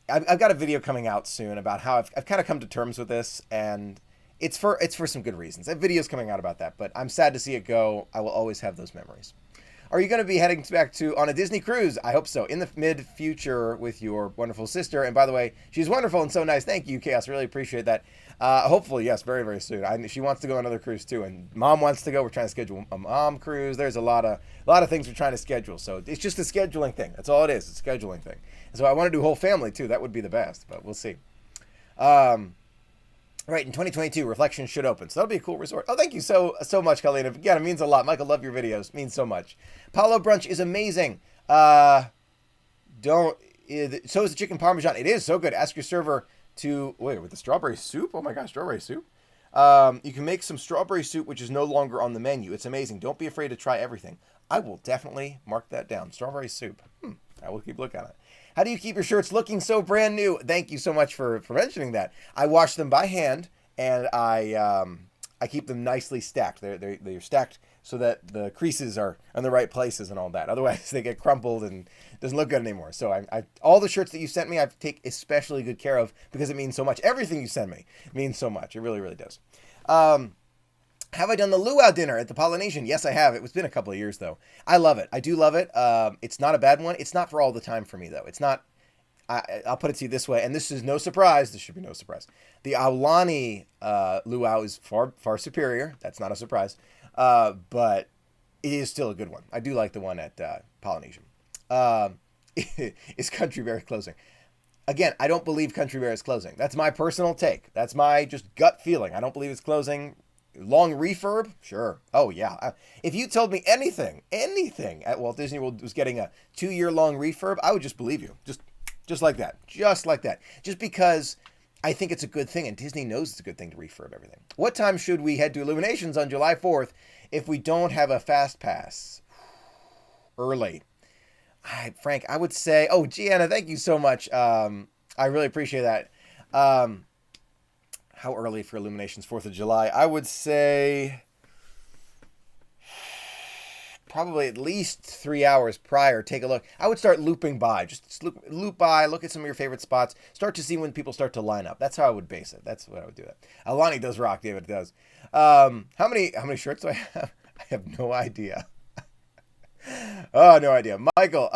I've got a video coming out soon about how I've kind of come to terms with this, and it's for some good reasons. That video's coming out about that, but I'm sad to see it go. I will always have those memories. Are you going to be heading back on a Disney cruise? I hope so. In the mid-future with your wonderful sister. And by the way, she's wonderful and so nice. Thank you, Chaos. Really appreciate that. Hopefully, yes, very, very soon. She wants to go on another cruise too, and Mom wants to go. We're trying to schedule a Mom cruise. There's a lot of things we're trying to schedule. So it's just a scheduling thing. That's all it is. It's a scheduling thing. So I want to do whole family too. That would be the best, but we'll see. Right, in 2022, Reflections should open. So that'll be a cool resort. Oh, thank you so much, Colleen. Again, it means a lot. Michael, love your videos. It means so much. Palo Brunch is amazing. So is the chicken parmesan. It is so good. Ask your server to... Wait, with the strawberry soup? Oh my gosh, strawberry soup? You can make some strawberry soup, which is no longer on the menu. It's amazing. Don't be afraid to try everything. I will definitely mark that down. Strawberry soup. I will keep looking at it. How do you keep your shirts looking so brand new? Thank you so much for mentioning that. I wash them by hand, and I keep them nicely stacked. They're stacked so that the creases are in the right places and all that. Otherwise, they get crumpled and it doesn't look good anymore. So all the shirts that you sent me, I take especially good care of because it means so much. Everything you send me means so much. It really, really does. Have I done the Luau dinner at the Polynesian? Yes, I have. It's been a couple of years, though. I love it. I do love it. It's not a bad one. It's not for all the time for me, though. It's not... I'll put it to you this way, and this is no surprise. This should be no surprise. The Aulani Luau is far, far superior. That's not a surprise. But it is still a good one. I do like the one at Polynesian. Is Country Bear closing? Again, I don't believe Country Bear is closing. That's my personal take. That's my just gut feeling. I don't believe it's closing. long refurb, sure. Oh yeah. If you told me anything at Walt Disney World was getting a 2-year long refurb, I would just believe you. Just like that. Just like that. Just because I think it's a good thing, and Disney knows it's a good thing to refurb everything. What time should we head to Illuminations on July 4th if we don't have a fast pass? Early. Frank, I would say, oh, Gianna, thank you so much. I really appreciate that. How early for Illuminations 4th of July? I would say probably at least 3 hours prior. Take a look. I would start looping by. Just loop by, look at some of your favorite spots. Start to see when people start to line up. That's how I would base it. That's what I would do it. Alani does rock, David does. How many shirts do I have? I have no idea. Oh, no idea. Michael,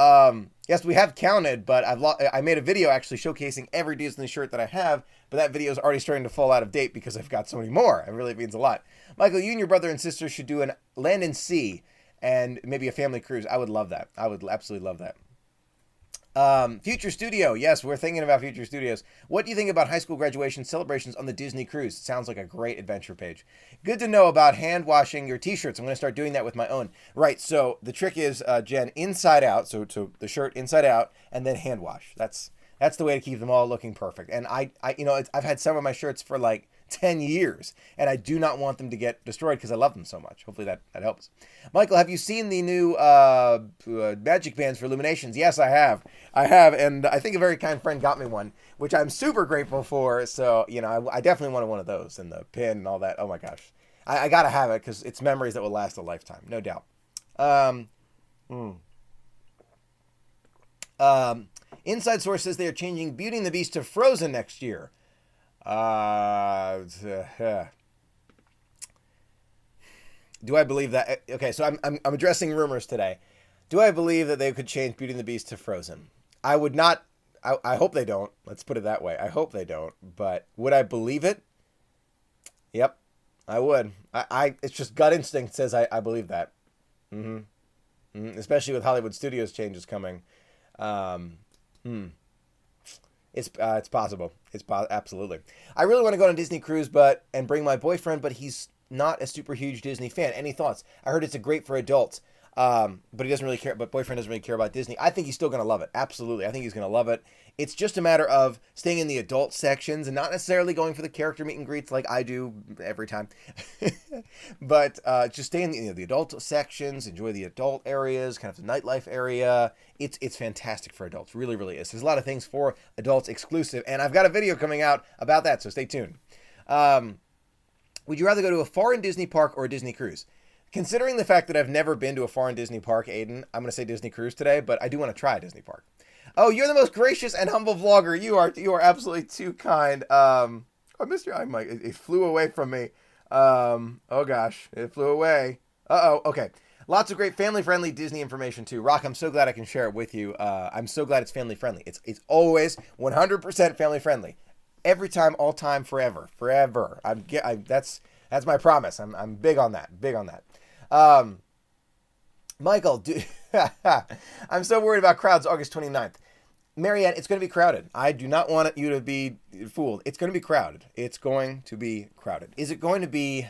yes, we have counted, but I made a video actually showcasing every Disney shirt that I have, but that video is already starting to fall out of date because I've got so many more. It really means a lot. Michael, you and your brother and sister should do an land and sea and maybe a family cruise. I would love that. I would absolutely love that. Future Studio. Yes, we're thinking about Future Studios. What do you think about high school graduation celebrations on the Disney cruise? Sounds like a great adventure page. Good to know about hand washing your t-shirts. I'm going to start doing that with my own. Right, so the trick is, Jen, inside out. So the shirt inside out and then hand wash. That's the way to keep them all looking perfect. And I've had some of my shirts for like 10 years, and I do not want them to get destroyed because I love them so much. Hopefully that helps. Michael, have you seen the new magic bands for Illuminations? Yes, I have, and I think a very kind friend got me one, which I'm super grateful for. So, I definitely wanted one of those, and the pin and all that. Oh my gosh. I gotta have it because it's memories that will last a lifetime, no doubt. Inside Source says they are changing Beauty and the Beast to Frozen next year. Do I believe that? Okay, so I'm addressing rumors today. Do I believe that they could change Beauty and the Beast to Frozen? I would not. I hope they don't. Let's put it that way. I hope they don't. But would I believe it? Yep, I would. It's just gut instinct says I believe that. Especially with Hollywood Studios changes coming. It's possible. Absolutely. I really want to go on a Disney cruise, and bring my boyfriend, but he's not a super huge Disney fan. Any thoughts? I heard it's great for adults, but he doesn't really care. But boyfriend doesn't really care about Disney. I think he's still going to love it. Absolutely, I think he's going to love it. It's just a matter of staying in the adult sections and not necessarily going for the character meet and greets like I do every time, but just stay in the adult sections, enjoy the adult areas, kind of the nightlife area. It's fantastic for adults. Really, really is. There's a lot of things for adults exclusive, and I've got a video coming out about that, so stay tuned. Would you rather go to a foreign Disney park or a Disney cruise? Considering the fact that I've never been to a foreign Disney park, Aiden, I'm going to say Disney cruise today, but I do want to try a Disney park. Oh, you're the most gracious and humble vlogger. You are absolutely too kind. I missed your mic. It flew away from me. Oh gosh, it flew away. Okay. Lots of great family-friendly Disney information too. Rock, I'm so glad I can share it with you. I'm so glad it's family-friendly. It's always 100% family-friendly. Every time, all time, forever. That's my promise. I'm big on that. Michael, I'm so worried about crowds August 29th. Mariette, it's going to be crowded. I do not want you to be fooled. It's going to be crowded. Is it going to be...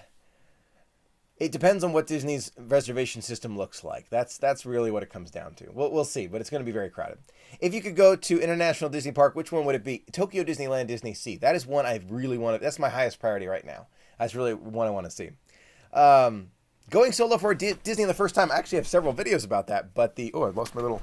It depends on what Disney's reservation system looks like. That's really what it comes down to. We'll see, but it's going to be very crowded. If you could go to International Disney Park, which one would it be? Tokyo Disneyland, Disney Sea. That is one I really want to... That's my highest priority right now. That's really one I want to see. Going solo for Disney the first time. I actually have several videos about that, but I lost my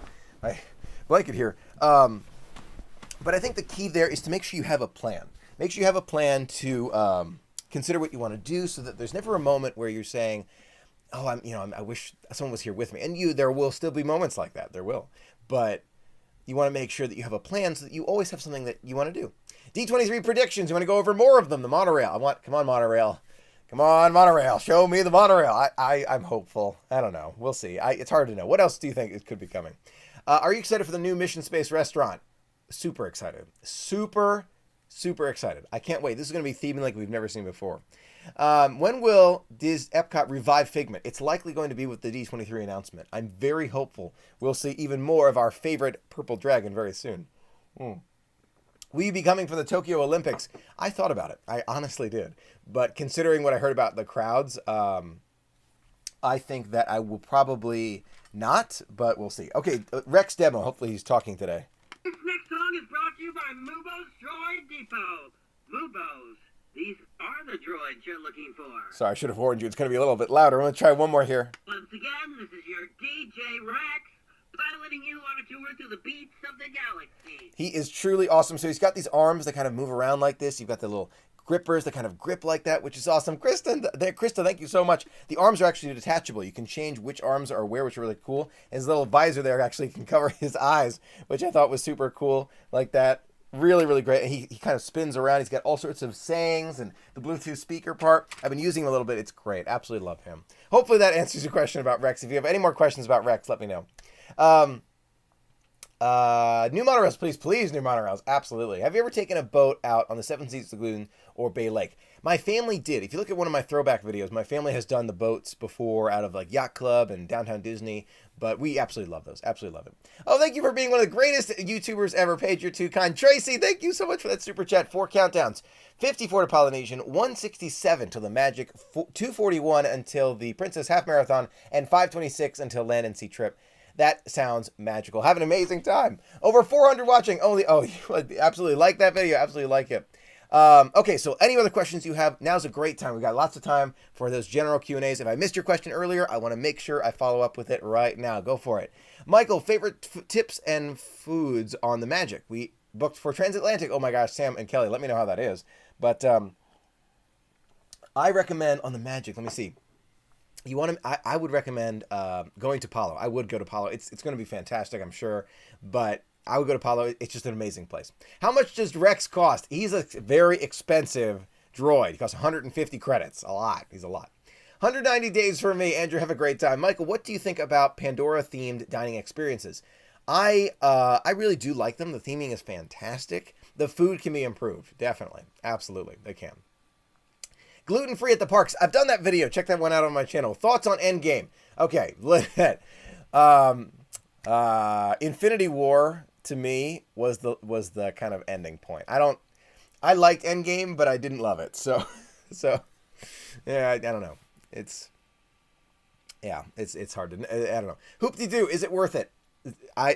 blanket here. But I think the key there is to make sure you have a plan. Make sure you have a plan to consider what you want to do, so that there's never a moment where you're saying, "Oh, I wish someone was here with me." And there will still be moments like that. There will, but you want to make sure that you have a plan so that you always have something that you want to do. D23 predictions. You want to go over more of them. The monorail. Come on, monorail. Come on, monorail. Show me the monorail. I'm hopeful. I don't know. We'll see. It's hard to know. What else do you think it could be coming? Are you excited for the new Mission Space restaurant? Super excited. Super excited. I can't wait. This is going to be theming like we've never seen before. When will Epcot revive Figment? It's likely going to be with the D23 announcement. I'm very hopeful we'll see even more of our favorite purple dragon very soon. Will you be coming for the Tokyo Olympics? I thought about it. I honestly did. But considering what I heard about the crowds, I think that I will probably not, but we'll see. Okay, Rex demo. Hopefully he's talking today. This next song is brought to you by Mubo's Droid Depot. Mubo's. These are the droids you're looking for. Sorry, I should have warned you. It's going to be a little bit louder. I'm going to try one more here. Once again, this is your DJ Rex, piloting you on a tour through the beats of the galaxy. He is truly awesome. So he's got these arms that kind of move around like this. You've got the little grippers that kind of grip like that, which is awesome. Krista, thank you so much. The arms are actually detachable. You can change which arms are where, which are really cool. And his little visor there actually can cover his eyes, which I thought was super cool, like that. Really, really great. And he kind of spins around. He's got all sorts of sayings and the Bluetooth speaker part. I've been using him a little bit. It's great. Absolutely love him. Hopefully that answers your question about Rex. If you have any more questions about Rex, let me know. New monorails, please, new monorails. Absolutely. Have you ever taken a boat out on the Seven Seas Lagoon or Bay Lake? My family did. If you look at one of my throwback videos, my family has done the boats before out of like Yacht Club and Downtown Disney, but we absolutely love those. Absolutely love it. Oh, thank you for being one of the greatest YouTubers ever. Paige, you're too kind. Tracy, thank you so much for that super chat. 4 countdowns. 54 to Polynesian, 167 till the Magic, 241 until the Princess Half Marathon, and 526 until Land and Sea Trip. That sounds magical. Have an amazing time. Over 400 watching. You absolutely like that video. Absolutely like it. Okay, so any other questions you have, now's a great time. We've got lots of time for those general Q&As. If I missed your question earlier, I want to make sure I follow up with it right now. Go for it. Michael, favorite tips and foods on the Magic? We booked for Transatlantic. Oh my gosh, Sam and Kelly, let me know how that is. But I recommend on the Magic, let me see. I would recommend going to Palo. I would go to Palo. It's going to be fantastic, I'm sure. But I would go to Palo. It's just an amazing place. How much does Rex cost? He's a very expensive droid. He costs 150 credits. A lot. He's a lot. 190 days for me. Andrew, have a great time. Michael, what do you think about Pandora-themed dining experiences? I really do like them. The theming is fantastic. The food can be improved. Definitely. Absolutely. They can. Gluten-free at the parks. I've done that video. Check that one out on my channel. Thoughts on Endgame. Okay. Infinity War to me was the kind of ending point. I liked Endgame, but I didn't love it. So yeah, I don't know. It's hard to, I don't know. Hoop-de-doo, is it worth it?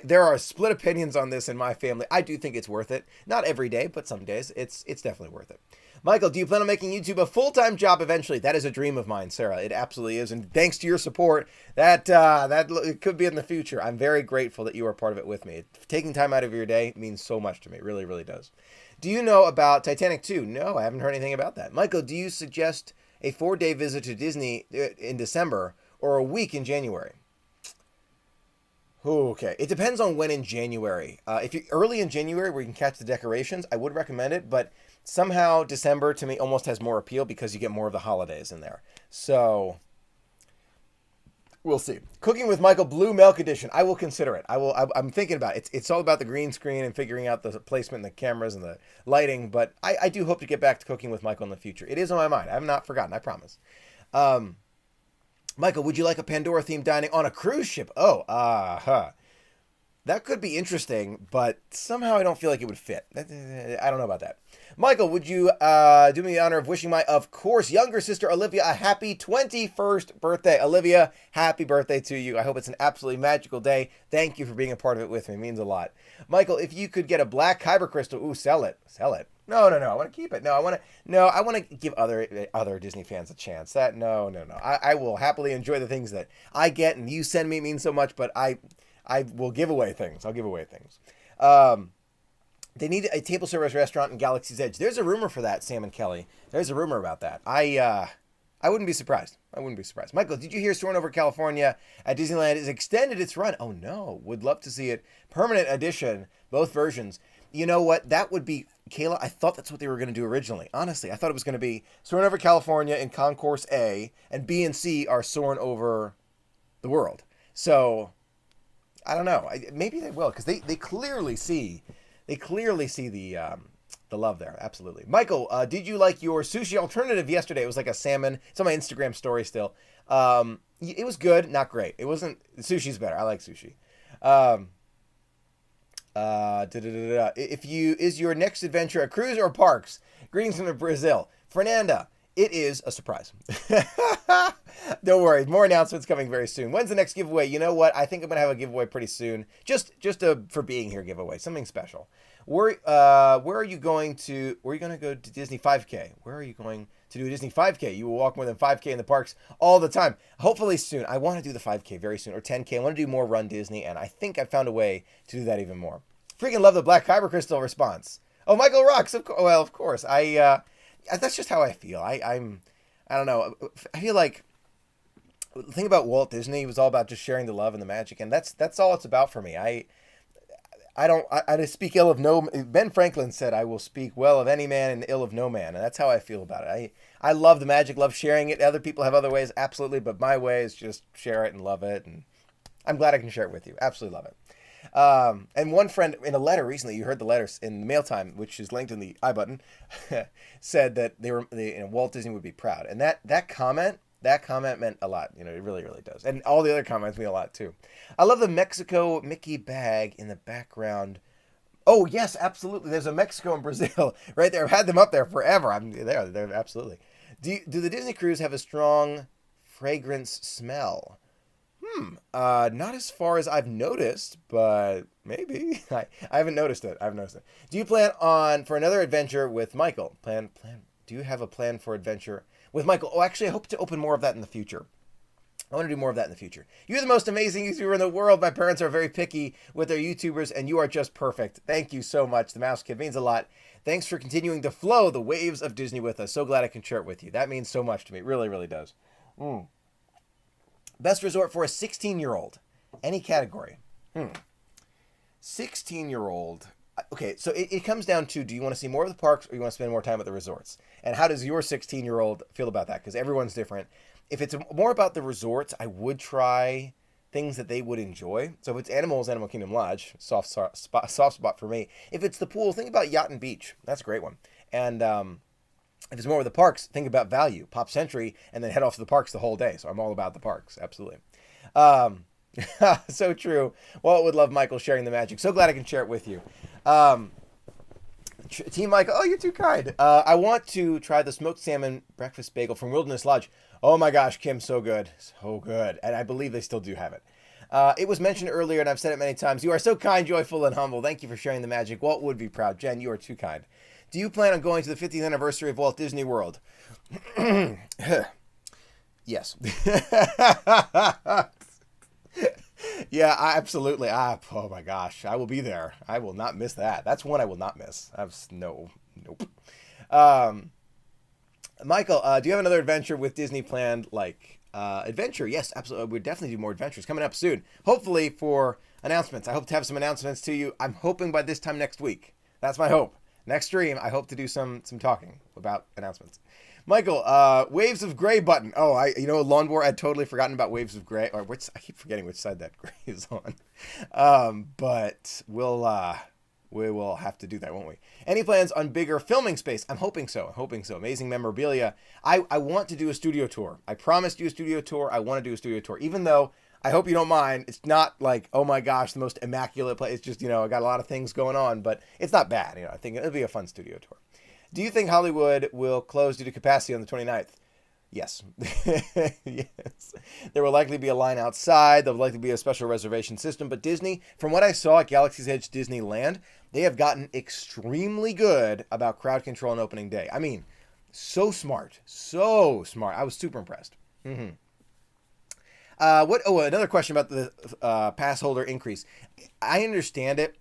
There are split opinions on this in my family. I do think it's worth it. Not every day, but some days. It's definitely worth it. Michael, do you plan on making YouTube a full-time job eventually? That is a dream of mine, Sarah. It absolutely is. And thanks to your support, that it could be in the future. I'm very grateful that you are part of it with me. Taking time out of your day means so much to me. It really, really does. Do you know about Titanic 2? No, I haven't heard anything about that. Michael, do you suggest a 4-day visit to Disney in December or a week in January? Okay, it depends on when in January. If you're early in January where you can catch the decorations, I would recommend it, but somehow December to me almost has more appeal because you get more of the holidays in there. So we'll see. Cooking with Michael Blue Milk Edition. I will consider it. I'm thinking about it. It's all about the green screen and figuring out the placement and the cameras and the lighting, but I do hope to get back to cooking with Michael in the future. It is on my mind. I have not forgotten, I promise. Michael, would you like a Pandora-themed dining on a cruise ship? That could be interesting, but somehow I don't feel like it would fit. I don't know about that. Michael, would you do me the honor of wishing my, of course, younger sister Olivia a happy 21st birthday? Olivia, happy birthday to you. I hope it's an absolutely magical day. Thank you for being a part of it with me. It means a lot. Michael, if you could get a black kyber crystal, sell it. Sell it. No. I want to keep it. I want to give other Disney fans a chance. No. I will happily enjoy the things that I get and you send me. It means so much, but I will give away things. I'll give away things. They need a table service restaurant in Galaxy's Edge. There's a rumor for that, Sam and Kelly. There's a rumor about that. I wouldn't be surprised. Michael, did you hear Soarin' Over California at Disneyland has extended its run? Oh, no. Would love to see it. Permanent edition, both versions. You know what? That would be, Kayla, I thought that's what they were going to do originally. Honestly, I thought it was going to be Soarin' Over California in Concourse A, and B and C are Soarin' Over the World. So, I don't know. Maybe they will, because they clearly see the love there. Absolutely. Michael, did you like your sushi alternative yesterday? It was like a salmon. It's on my Instagram story still. It was good, not great. It wasn't, sushi's better. I like sushi. Is your next adventure a cruise or parks? Greetings from Brazil. Fernanda, it is a surprise. Don't worry, more announcements coming very soon. When's the next giveaway? You know what? I think I'm gonna have a giveaway pretty soon. Just a for being here giveaway, something special. Where are you going to? Where are you going to go to Disney 5K? Where are you going to do a Disney 5K? You will walk more than 5K in the parks all the time. Hopefully soon. I want to do the 5K very soon, or 10K. I want to do more Run Disney, and I think I found a way to do that even more. Freaking love the Black Kyber Crystal response. Oh, Michael Rocks. Well, of course. That's just how I feel. I don't know. I feel like the thing about Walt Disney was all about just sharing the love and the magic, and that's all it's about for me. I speak ill of no. Ben Franklin said, "I will speak well of any man and ill of no man," and that's how I feel about it. I love the magic, love sharing it. Other people have other ways, absolutely, but my way is just share it and love it, and I'm glad I can share it with you. Absolutely love it. And one friend in a letter recently, you heard the letters in the mail time, which is linked in the I button, said that Walt Disney would be proud, and that comment meant a lot. It really, really does. And all the other comments mean a lot, too. I love the Mexico Mickey bag in the background. Oh, yes, absolutely. There's a Mexico and Brazil right there. I've had them up there forever. They're absolutely. Do the Disney cruise have a strong fragrance smell? Not as far as I've noticed, but maybe. I haven't noticed it. Do you plan for another adventure with Michael? Do you have a plan for adventure with Michael? Oh, actually, I hope to open more of that in the future. I want to do more of that in the future. You're the most amazing YouTuber in the world. My parents are very picky with their YouTubers, and you are just perfect. Thank you so much. The Mouse Kid means a lot. Thanks for continuing to flow the waves of Disney with us. So glad I can share it with you. That means so much to me. It really, really does. Best resort for a 16-year-old. Any category. 16-year-old. Okay, so it comes down to, do you want to see more of the parks or you want to spend more time at the resorts? And how does your 16-year-old feel about that? Because everyone's different. If it's more about the resorts, I would try things that they would enjoy. So if it's Animal Kingdom Lodge, soft spot for me. If it's the pool, think about Yacht and Beach. That's a great one. And if it's more with the parks, think about value. Pop Century, and then head off to the parks the whole day. So I'm all about the parks. Absolutely. So true. Walt would love Michael sharing the magic. So glad I can share it with you. Team Michael, oh, you're too kind. I want to try the smoked salmon breakfast bagel from Wilderness Lodge. Oh my gosh, Kim, so good. So good. And I believe they still do have it. It was mentioned earlier, and I've said it many times. You are so kind, joyful, and humble. Thank you for sharing the magic. Walt would be proud. Jen, you are too kind. Do you plan on going to the 50th anniversary of Walt Disney World? Yes. Yeah, absolutely. Oh my gosh, I will be there. I will not miss that. That's one I will not miss. Nope. Michael, do you have another adventure with Disney planned? Adventure? Yes, absolutely. We'll definitely do more adventures coming up soon. Hopefully for announcements. I hope to have some announcements to you. I'm hoping by this time next week. That's my hope. Next stream, I hope to do some talking about announcements. Michael, Waves of Gray button. Oh, Lawnmower, I'd totally forgotten about Waves of Gray. I keep forgetting which side that gray is on. But we will have to do that, won't we? Any plans on bigger filming space? I'm hoping so. Amazing memorabilia. I want to do a studio tour. I promised you a studio tour. I want to do a studio tour, even though I hope you don't mind. It's not like, oh my gosh, the most immaculate place. It's just, I got a lot of things going on, but it's not bad. I think it'll be a fun studio tour. Do you think Hollywood will close due to capacity on the 29th? Yes. Yes. There will likely be a line outside. There will likely be a special reservation system. But Disney, from what I saw at Galaxy's Edge Disneyland, they have gotten extremely good about crowd control on opening day. I mean, so smart. So smart. I was super impressed. Another question about the pass holder increase. I understand it.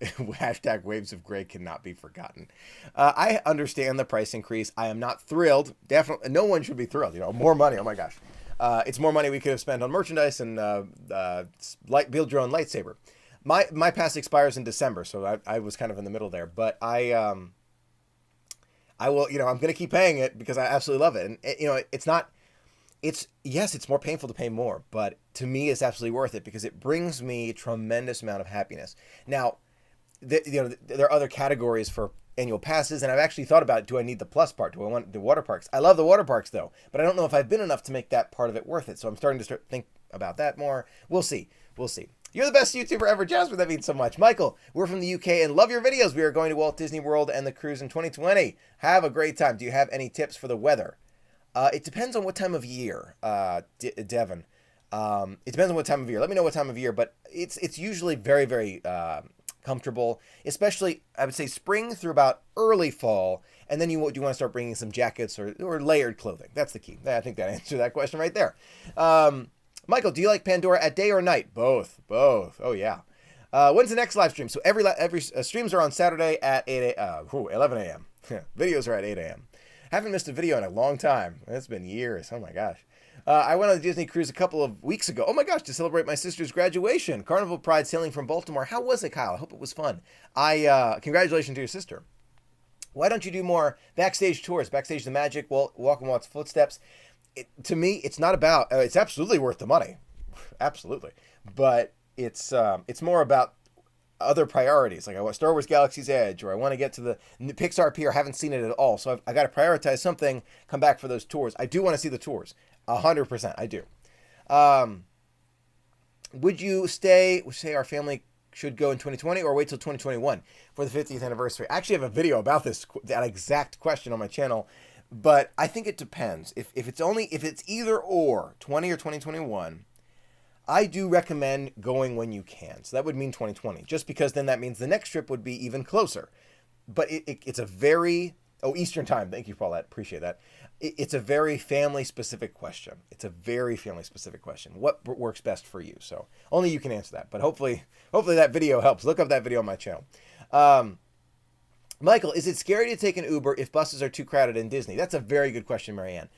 Hashtag Waves of Gray cannot be forgotten. I understand the price increase. I am not thrilled. Definitely, no one should be thrilled. More money. Oh my gosh, it's more money we could have spent on merchandise and build your own lightsaber. My pass expires in December, so I was kind of in the middle there. But I will. I'm going to keep paying it because I absolutely love it. And it's not. It's more painful to pay more, but to me, it's absolutely worth it because it brings me a tremendous amount of happiness. Now. There are other categories for annual passes, and I've actually thought about, do I need the plus part? Do I want the water parks? I love the water parks, though, but I don't know if I've been enough to make that part of it worth it, so I'm starting to think about that more. We'll see. You're the best YouTuber ever, Jasper. That means so much. Michael, we're from the UK and love your videos. We are going to Walt Disney World and the cruise in 2020. Have a great time. Do you have any tips for the weather? It depends on what time of year, Devin. It depends on what time of year. Let me know what time of year, but it's usually very, very comfortable, especially, I would say, spring through about early fall, and then you want to start bringing some jackets or layered clothing. That's the key. I think that answered that question right there. Michael, do you like Pandora at day or night? Both. Oh, yeah. When's the next live stream? So every streams are on Saturday at 11 a.m. Videos are at 8 a.m. Haven't missed a video in a long time. It's been years. Oh, my gosh. I went on the Disney cruise a couple of weeks ago. Oh my gosh, to celebrate my sister's graduation. Carnival Pride sailing from Baltimore. How was it, Kyle? I hope it was fun. Congratulations to your sister. Why don't you do more backstage tours? Backstage the Magic, Walk and Walt's Footsteps. To me, it's not about, it's absolutely worth the money. Absolutely. But it's more about other priorities. Like I want Star Wars Galaxy's Edge, or I want to get to the Pixar Pier. I haven't seen it at all. So I got to prioritize something, come back for those tours. I do want to see the tours. 100%, I do. Would you say our family should go in 2020 or wait till 2021 for the 50th anniversary? I actually have a video about that exact question on my channel, but I think it depends. If it's either or 20 or 2021, I do recommend going when you can. So that would mean 2020, just because then that means the next trip would be even closer. But it's a very Eastern time. Thank you, Paulette. Appreciate that. It's a very family-specific question. What works best for you? So only you can answer that. But hopefully that video helps. Look up that video on my channel. Michael, is it scary to take an Uber if buses are too crowded in Disney? That's a very good question, Marianne.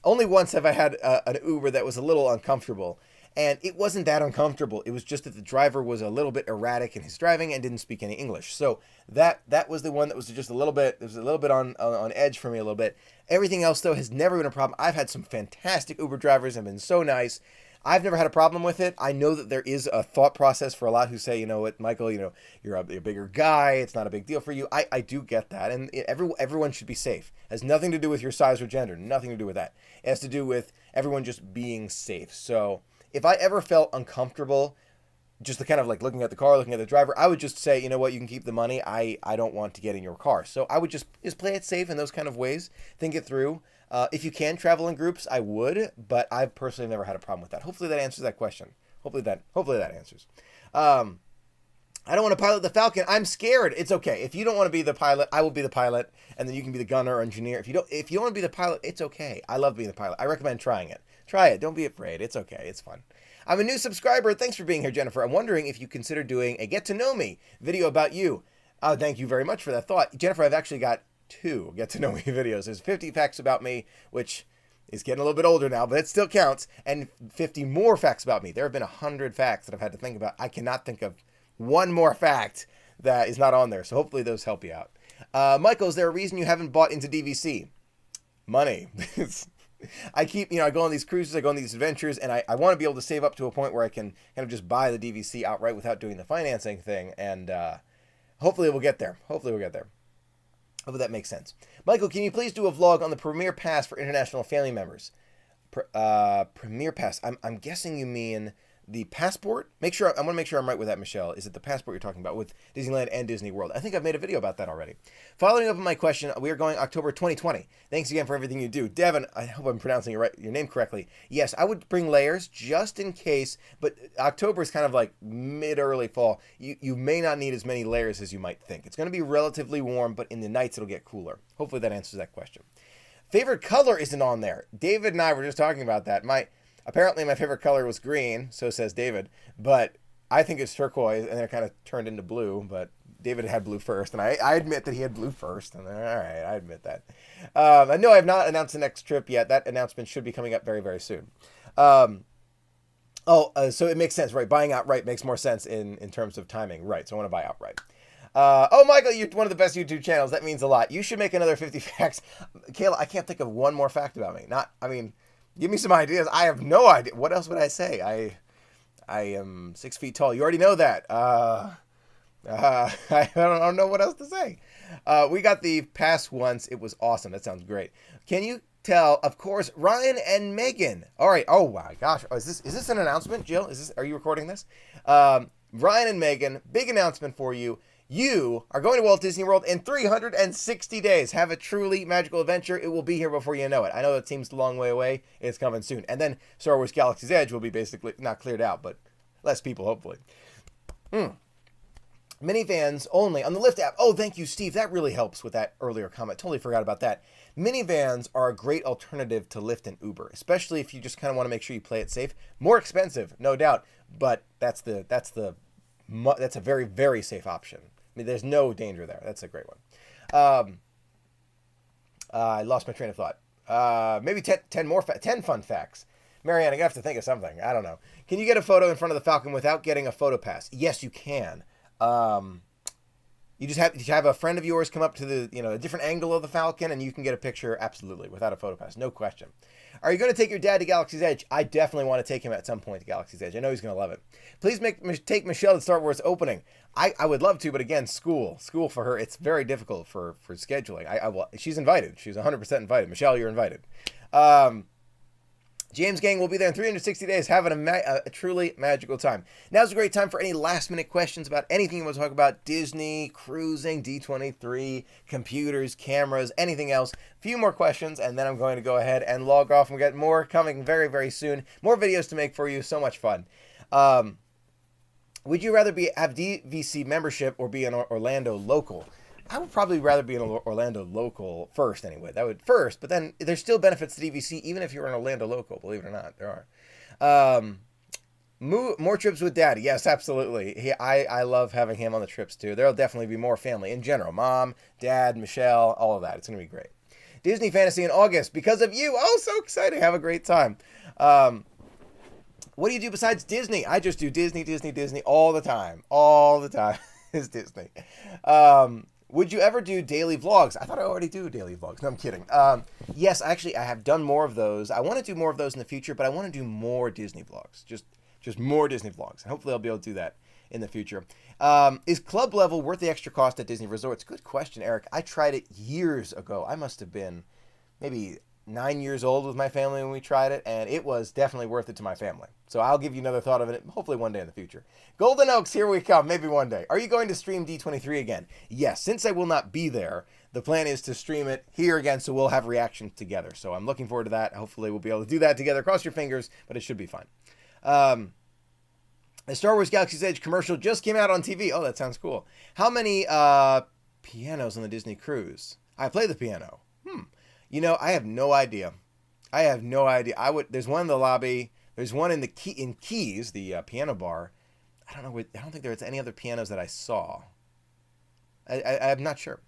Only once have I had an Uber that was a little uncomfortable. And it wasn't that uncomfortable. It was just that the driver was a little bit erratic in his driving and didn't speak any English. So that was the one that was just a little bit, it was a little bit on edge for me a little bit. Everything else, though, has never been a problem. I've had some fantastic Uber drivers and been so nice. I've never had a problem with it. I know that there is a thought process for a lot who say, you know what, Michael, you're a bigger guy. It's not a big deal for you. I do get that. And everyone should be safe. It has nothing to do with your size or gender. Nothing to do with that. It has to do with everyone just being safe. So if I ever felt uncomfortable, just the kind of like looking at the car, looking at the driver, I would just say, you know what, you can keep the money. I don't want to get in your car. So I would just play it safe in those kind of ways. Think it through. If you can travel in groups, I would, but I've personally never had a problem with that. Hopefully that answers that question. Hopefully that answers. I don't want to pilot the Falcon. I'm scared. It's okay. If you don't want to be the pilot, I will be the pilot, and then you can be the gunner or engineer. If you don't want to be the pilot, it's okay. I love being the pilot. I recommend trying it. Try it. Don't be afraid. It's okay. It's fun. I'm a new subscriber. Thanks for being here, Jennifer. I'm wondering if you consider doing a Get to Know Me video about you. Thank you very much for that thought. Jennifer, I've actually got 2 Get to Know Me videos. There's 50 facts about me, which is getting a little bit older now, but it still counts, and 50 more facts about me. There have been 100 facts that I've had to think about. I cannot think of one more fact that is not on there, so hopefully those help you out. Michael, is there a reason you haven't bought into DVC? Money. I go on these cruises, I go on these adventures, and I want to be able to save up to a point where I can kind of just buy the DVC outright without doing the financing thing, and hopefully we'll get there. Hopefully that makes sense. Michael, can you please do a vlog on the Premier Pass for international family members? Premier Pass. I'm guessing you mean the passport. I want to make sure I'm right with that, Michelle. Is it the passport you're talking about with Disneyland and Disney World? I think I've made a video about that already. Following up on my question, we are going October 2020. Thanks again for everything you do. Devin, I hope I'm pronouncing your name correctly. Yes, I would bring layers just in case, but October is kind of like mid-early fall. You may not need as many layers as you might think. It's going to be relatively warm, but in the nights it'll get cooler. Hopefully that answers that question. Favorite color isn't on there. David and I were just talking about that. Apparently my favorite color was green, so says David, but I think it's turquoise, and then it kind of turned into blue, but David had blue first, and I admit that he had blue first, and all right, I admit that. I know I have not announced the next trip yet. That announcement should be coming up very, very soon. So it makes sense, right? Buying outright makes more sense in terms of timing, right? So I want to buy outright. Michael, you're one of the best YouTube channels. That means a lot. You should make another 50 facts. Kayla, I can't think of one more fact about me. Give me some ideas. I have no idea. What else would I say? I am 6 feet tall. You already know that. I don't know what else to say. We got the pass once. It was awesome. That sounds great. Can you tell, of course, Ryan and Megan. All right. Oh my gosh. Oh, is this an announcement, Jill? Are you recording this? Ryan and Megan, big announcement for you. You are going to Walt Disney World in 360 days. Have a truly magical adventure. It will be here before you know it. I know it seems a long way away. It's coming soon. And then Star Wars Galaxy's Edge will be basically not cleared out, but less people, hopefully. Minivans only on the Lyft app. Oh, thank you, Steve. That really helps with that earlier comment. Totally forgot about that. Minivans are a great alternative to Lyft and Uber, especially if you just kind of want to make sure you play it safe. More expensive, no doubt, but that's a very, very safe option. I mean, there's no danger there. That's a great one. I lost my train of thought. Maybe 10 fun facts. Marianne, I have to think of something. I don't know. Can you get a photo in front of the Falcon without getting a photo pass? Yes, you can. You just have a friend of yours come up to a different angle of the Falcon, and you can get a picture absolutely without a photo pass, no question. Are you going to take your dad to Galaxy's Edge? I definitely want to take him at some point to Galaxy's Edge. I know he's going to love it. Please take Michelle to Star Wars opening. I would love to, but again, school for her, it's very difficult for scheduling. She's invited. She's 100% invited. Michelle, you're invited. James Gang will be there in 360 days, having a truly magical time. Now's a great time for any last-minute questions about anything you want to talk about. Disney, cruising, D23, computers, cameras, anything else. A few more questions, and then I'm going to go ahead and log off and get more coming very, very soon. More videos to make for you. So much fun. Would you rather have DVC membership or be an Orlando local? I would probably rather be an Orlando local first anyway. That would first, but then there's still benefits to DVC even if you're an Orlando local, believe it or not. There are. More trips with Daddy. Yes, absolutely. I love having him on the trips too. There'll definitely be more family in general. Mom, Dad, Michelle, all of that. It's going to be great. Disney Fantasy in August because of you. Oh, so exciting. Have a great time. What do you do besides Disney? I just do Disney all the time. All the time is Disney. Would you ever do daily vlogs? I thought I already do daily vlogs. No, I'm kidding. Yes, actually, I have done more of those. I want to do more of those in the future, but I want to do more Disney vlogs. Just more Disney vlogs. Hopefully, I'll be able to do that in the future. Is club level worth the extra cost at Disney resorts? Good question, Eric. I tried it years ago. I must have been maybe 9 years old with my family when we tried it, and it was definitely worth it to my family. So I'll give you another thought of it, hopefully one day in the future. Golden Oaks, here we come, maybe one day. Are you going to stream D23 again? Yes, since I will not be there, the plan is to stream it here again, so we'll have reactions together. So I'm looking forward to that. Hopefully we'll be able to do that together. Cross your fingers, but it should be fun. The Star Wars Galaxy's Edge commercial just came out on TV. Oh, that sounds cool. How many pianos on the Disney cruise? I play the piano. I have no idea. There's one in the lobby. There's one in Keys, the piano bar. I don't think there's any other pianos that I saw. I'm not sure.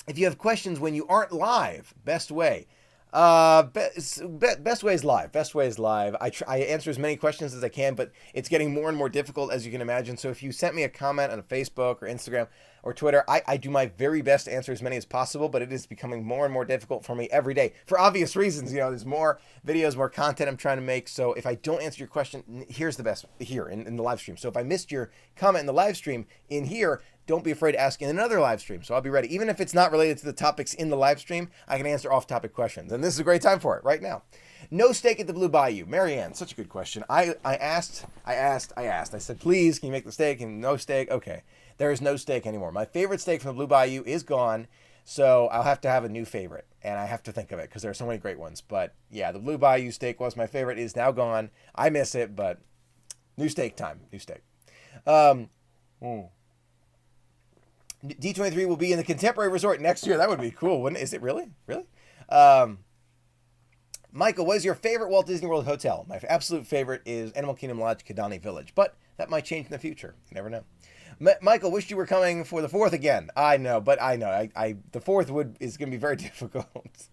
If you have questions when you aren't live, best way. Best way is live. Best way is live. I answer as many questions as I can, but it's getting more and more difficult, as you can imagine. So if you sent me a comment on Facebook or Instagram or Twitter, I do my very best to answer as many as possible, but it is becoming more and more difficult for me every day for obvious reasons. There's more videos, more content I'm trying to make. So if I don't answer your question, here's the best here in the live stream. So if I missed your comment in the live stream in here, don't be afraid to ask in another live stream. So I'll be ready. Even if it's not related to the topics in the live stream, I can answer off-topic questions. And this is a great time for it right now. No steak at the Blue Bayou. Marianne, such a good question. I asked. I said, please, can you make the steak? And no steak. Okay. There is no steak anymore. My favorite steak from the Blue Bayou is gone. So I'll have to have a new favorite. And I have to think of it because there are so many great ones. But yeah, the Blue Bayou steak was my favorite. It is now gone. I miss it, but new steak time. New steak. D23 will be in the Contemporary Resort next year. That would be cool, wouldn't it? Is it really? Really? Michael, what is your favorite Walt Disney World hotel? My absolute favorite is Animal Kingdom Lodge, Kidani Village, but that might change in the future. You never know. Michael, wished you were coming for the 4th again. I know, but I know. The 4th is going to be very difficult.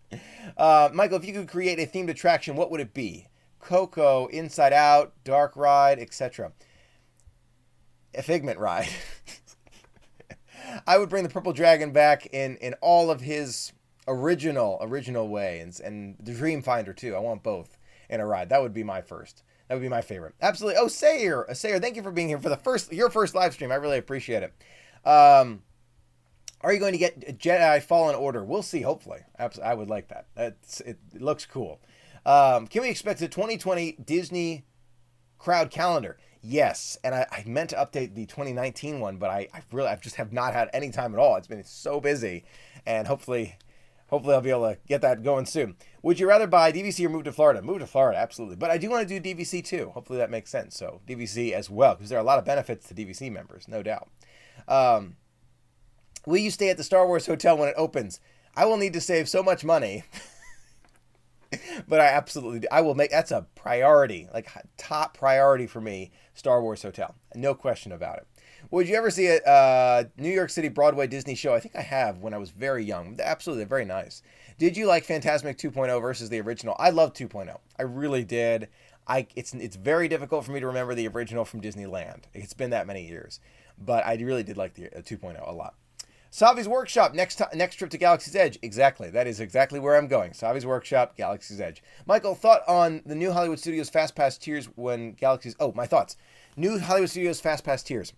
Michael, if you could create a themed attraction, what would it be? Coco, Inside Out, Dark Ride, etc. A Figment ride. I would bring the Purple Dragon back in all of his original way, and the Dream Finder too. I want both in a ride. That would be my first. That would be my favorite. Absolutely. Oh, Sayer, thank you for being here for your first live stream. I really appreciate it. Are you going to get Jedi Fallen Order? We'll see, hopefully. I would like that. It looks cool. Can we expect a 2020 Disney crowd calendar? Yes, and I meant to update the 2019 one, but I just have not had any time at all. It's been so busy, and hopefully I'll be able to get that going soon. Would you rather buy DVC or move to Florida? Move to Florida, absolutely. But I do want to do DVC too. Hopefully that makes sense. So DVC as well, because there are a lot of benefits to DVC members, no doubt. Will you stay at the Star Wars Hotel when it opens? I will need to save so much money. But I absolutely do. I will make, that's a priority, like top priority for me, Star Wars Hotel. No question about it. Would you ever see a New York City Broadway Disney show? I think I have when I was very young. Absolutely, very nice. Did you like Fantasmic 2.0 versus the original? I love 2.0. I really did. It's very difficult for me to remember the original from Disneyland. It's been that many years. But I really did like the 2.0 a lot. Savi's Workshop, next trip to Galaxy's Edge. Exactly. That is exactly where I'm going. Savi's Workshop, Galaxy's Edge. Michael, thought on the new Hollywood Studios Fast Pass tiers when Galaxy's... Oh, my thoughts. New Hollywood Studios Fast Pass tiers.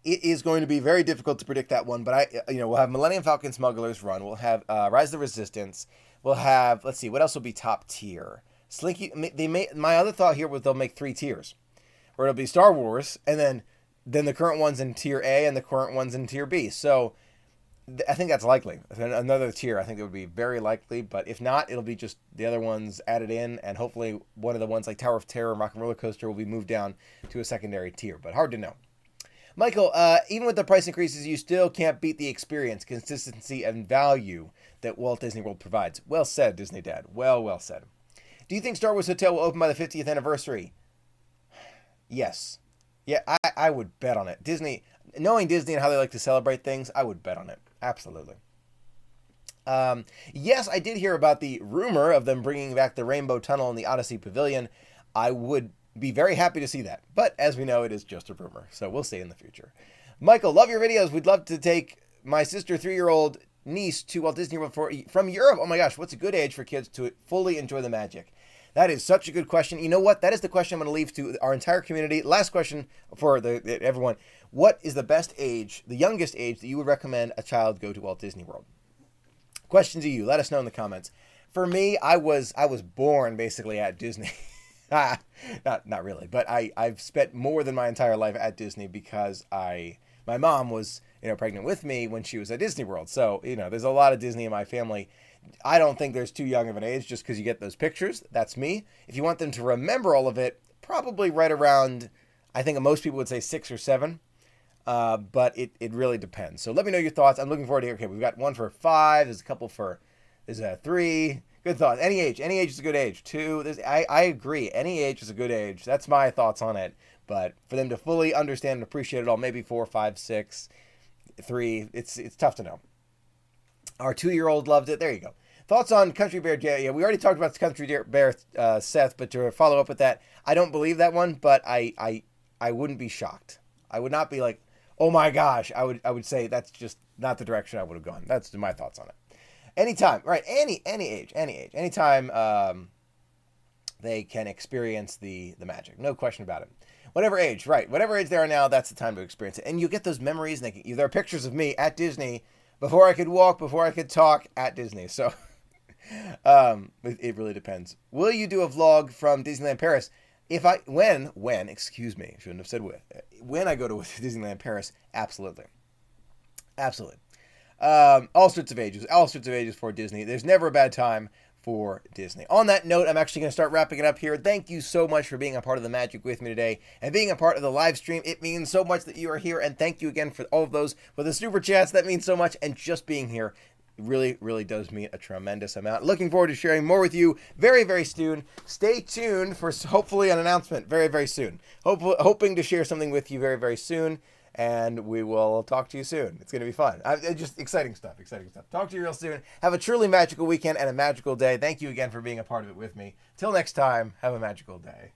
It is going to be very difficult to predict that one, but we'll have Millennium Falcon Smuggler's Run. We'll have Rise of the Resistance. We'll have, let's see, what else will be top tier? Slinky, my other thought here was they'll make 3 tiers. Or it'll be Star Wars, and then the current ones in tier A and the current ones in tier B. So I think that's likely. Another tier, I think it would be very likely. But if not, it'll be just the other ones added in. And hopefully one of the ones like Tower of Terror and Rock and Roller Coaster will be moved down to a secondary tier. But hard to know. Michael, even with the price increases, you still can't beat the experience, consistency, and value that Walt Disney World provides. Well said, Disney Dad. Well said. Do you think Star Wars Hotel will open by the 50th anniversary? Yes. Yeah, I would bet on it. Disney, knowing Disney and how they like to celebrate things, I would bet on it. Absolutely. Yes, I did hear about the rumor of them bringing back the Rainbow Tunnel in the Odyssey Pavilion. I would be very happy to see that. But as we know, it is just a rumor. So we'll see in the future. Michael, love your videos. We'd love to take my sister, 3-year-old niece to Walt Disney World from Europe. Oh my gosh, what's a good age for kids to fully enjoy the magic? That is such a good question. You know what? That is the question I'm going to leave to our entire community. Last question for everyone. What is the best age, the youngest age that you would recommend a child go to Walt Disney World? Question to you. Let us know in the comments. For me, I was born basically at Disney. Not really, but I've spent more than my entire life at Disney because my mom was pregnant with me when she was at Disney World. So there's a lot of Disney in my family. I don't think there's too young of an age just because you get those pictures. That's me. If you want them to remember all of it, probably right around, I think most people would say 6 or 7. But it really depends. So let me know your thoughts. I'm looking forward to okay, we've got one for 5. There's a couple there's a 3. Good thoughts. Any age is a good age. 2, I agree. Any age is a good age. That's my thoughts on it. But for them to fully understand and appreciate it all, maybe 4, 5, 6, 3, it's tough to know. Our 2-year-old loved it. There you go. Thoughts on Country Bear? Yeah, we already talked about Country Bear, Seth, but to follow up with that, I don't believe that one, but I wouldn't be shocked. I would not be like, oh my gosh. I would say that's just not the direction I would have gone. That's my thoughts on it. Anytime, right? Any age. Anytime they can experience the magic. No question about it. Whatever age, right? Whatever age they are now, that's the time to experience it. And you get those memories. And there are pictures of me at Disney before I could walk, before I could talk at Disney. So it really depends. Will you do a vlog from Disneyland Paris? When, excuse me, shouldn't have said when I go to Disneyland Paris, absolutely. All sorts of ages for Disney. There's never a bad time for Disney. On that note, I'm actually going to start wrapping it up here. Thank you so much for being a part of the magic with me today and being a part of the live stream. It means so much that you are here, and thank you again for all of those with the super chats. That means so much, and just being here really, really does mean a tremendous amount. Looking forward to sharing more with you very, very soon. Stay tuned for hopefully an announcement very, very soon. Hoping to share something with you very, very soon. And we will talk to you soon. It's going to be fun. Just exciting stuff. Talk to you real soon. Have a truly magical weekend and a magical day. Thank you again for being a part of it with me. Till next time, have a magical day.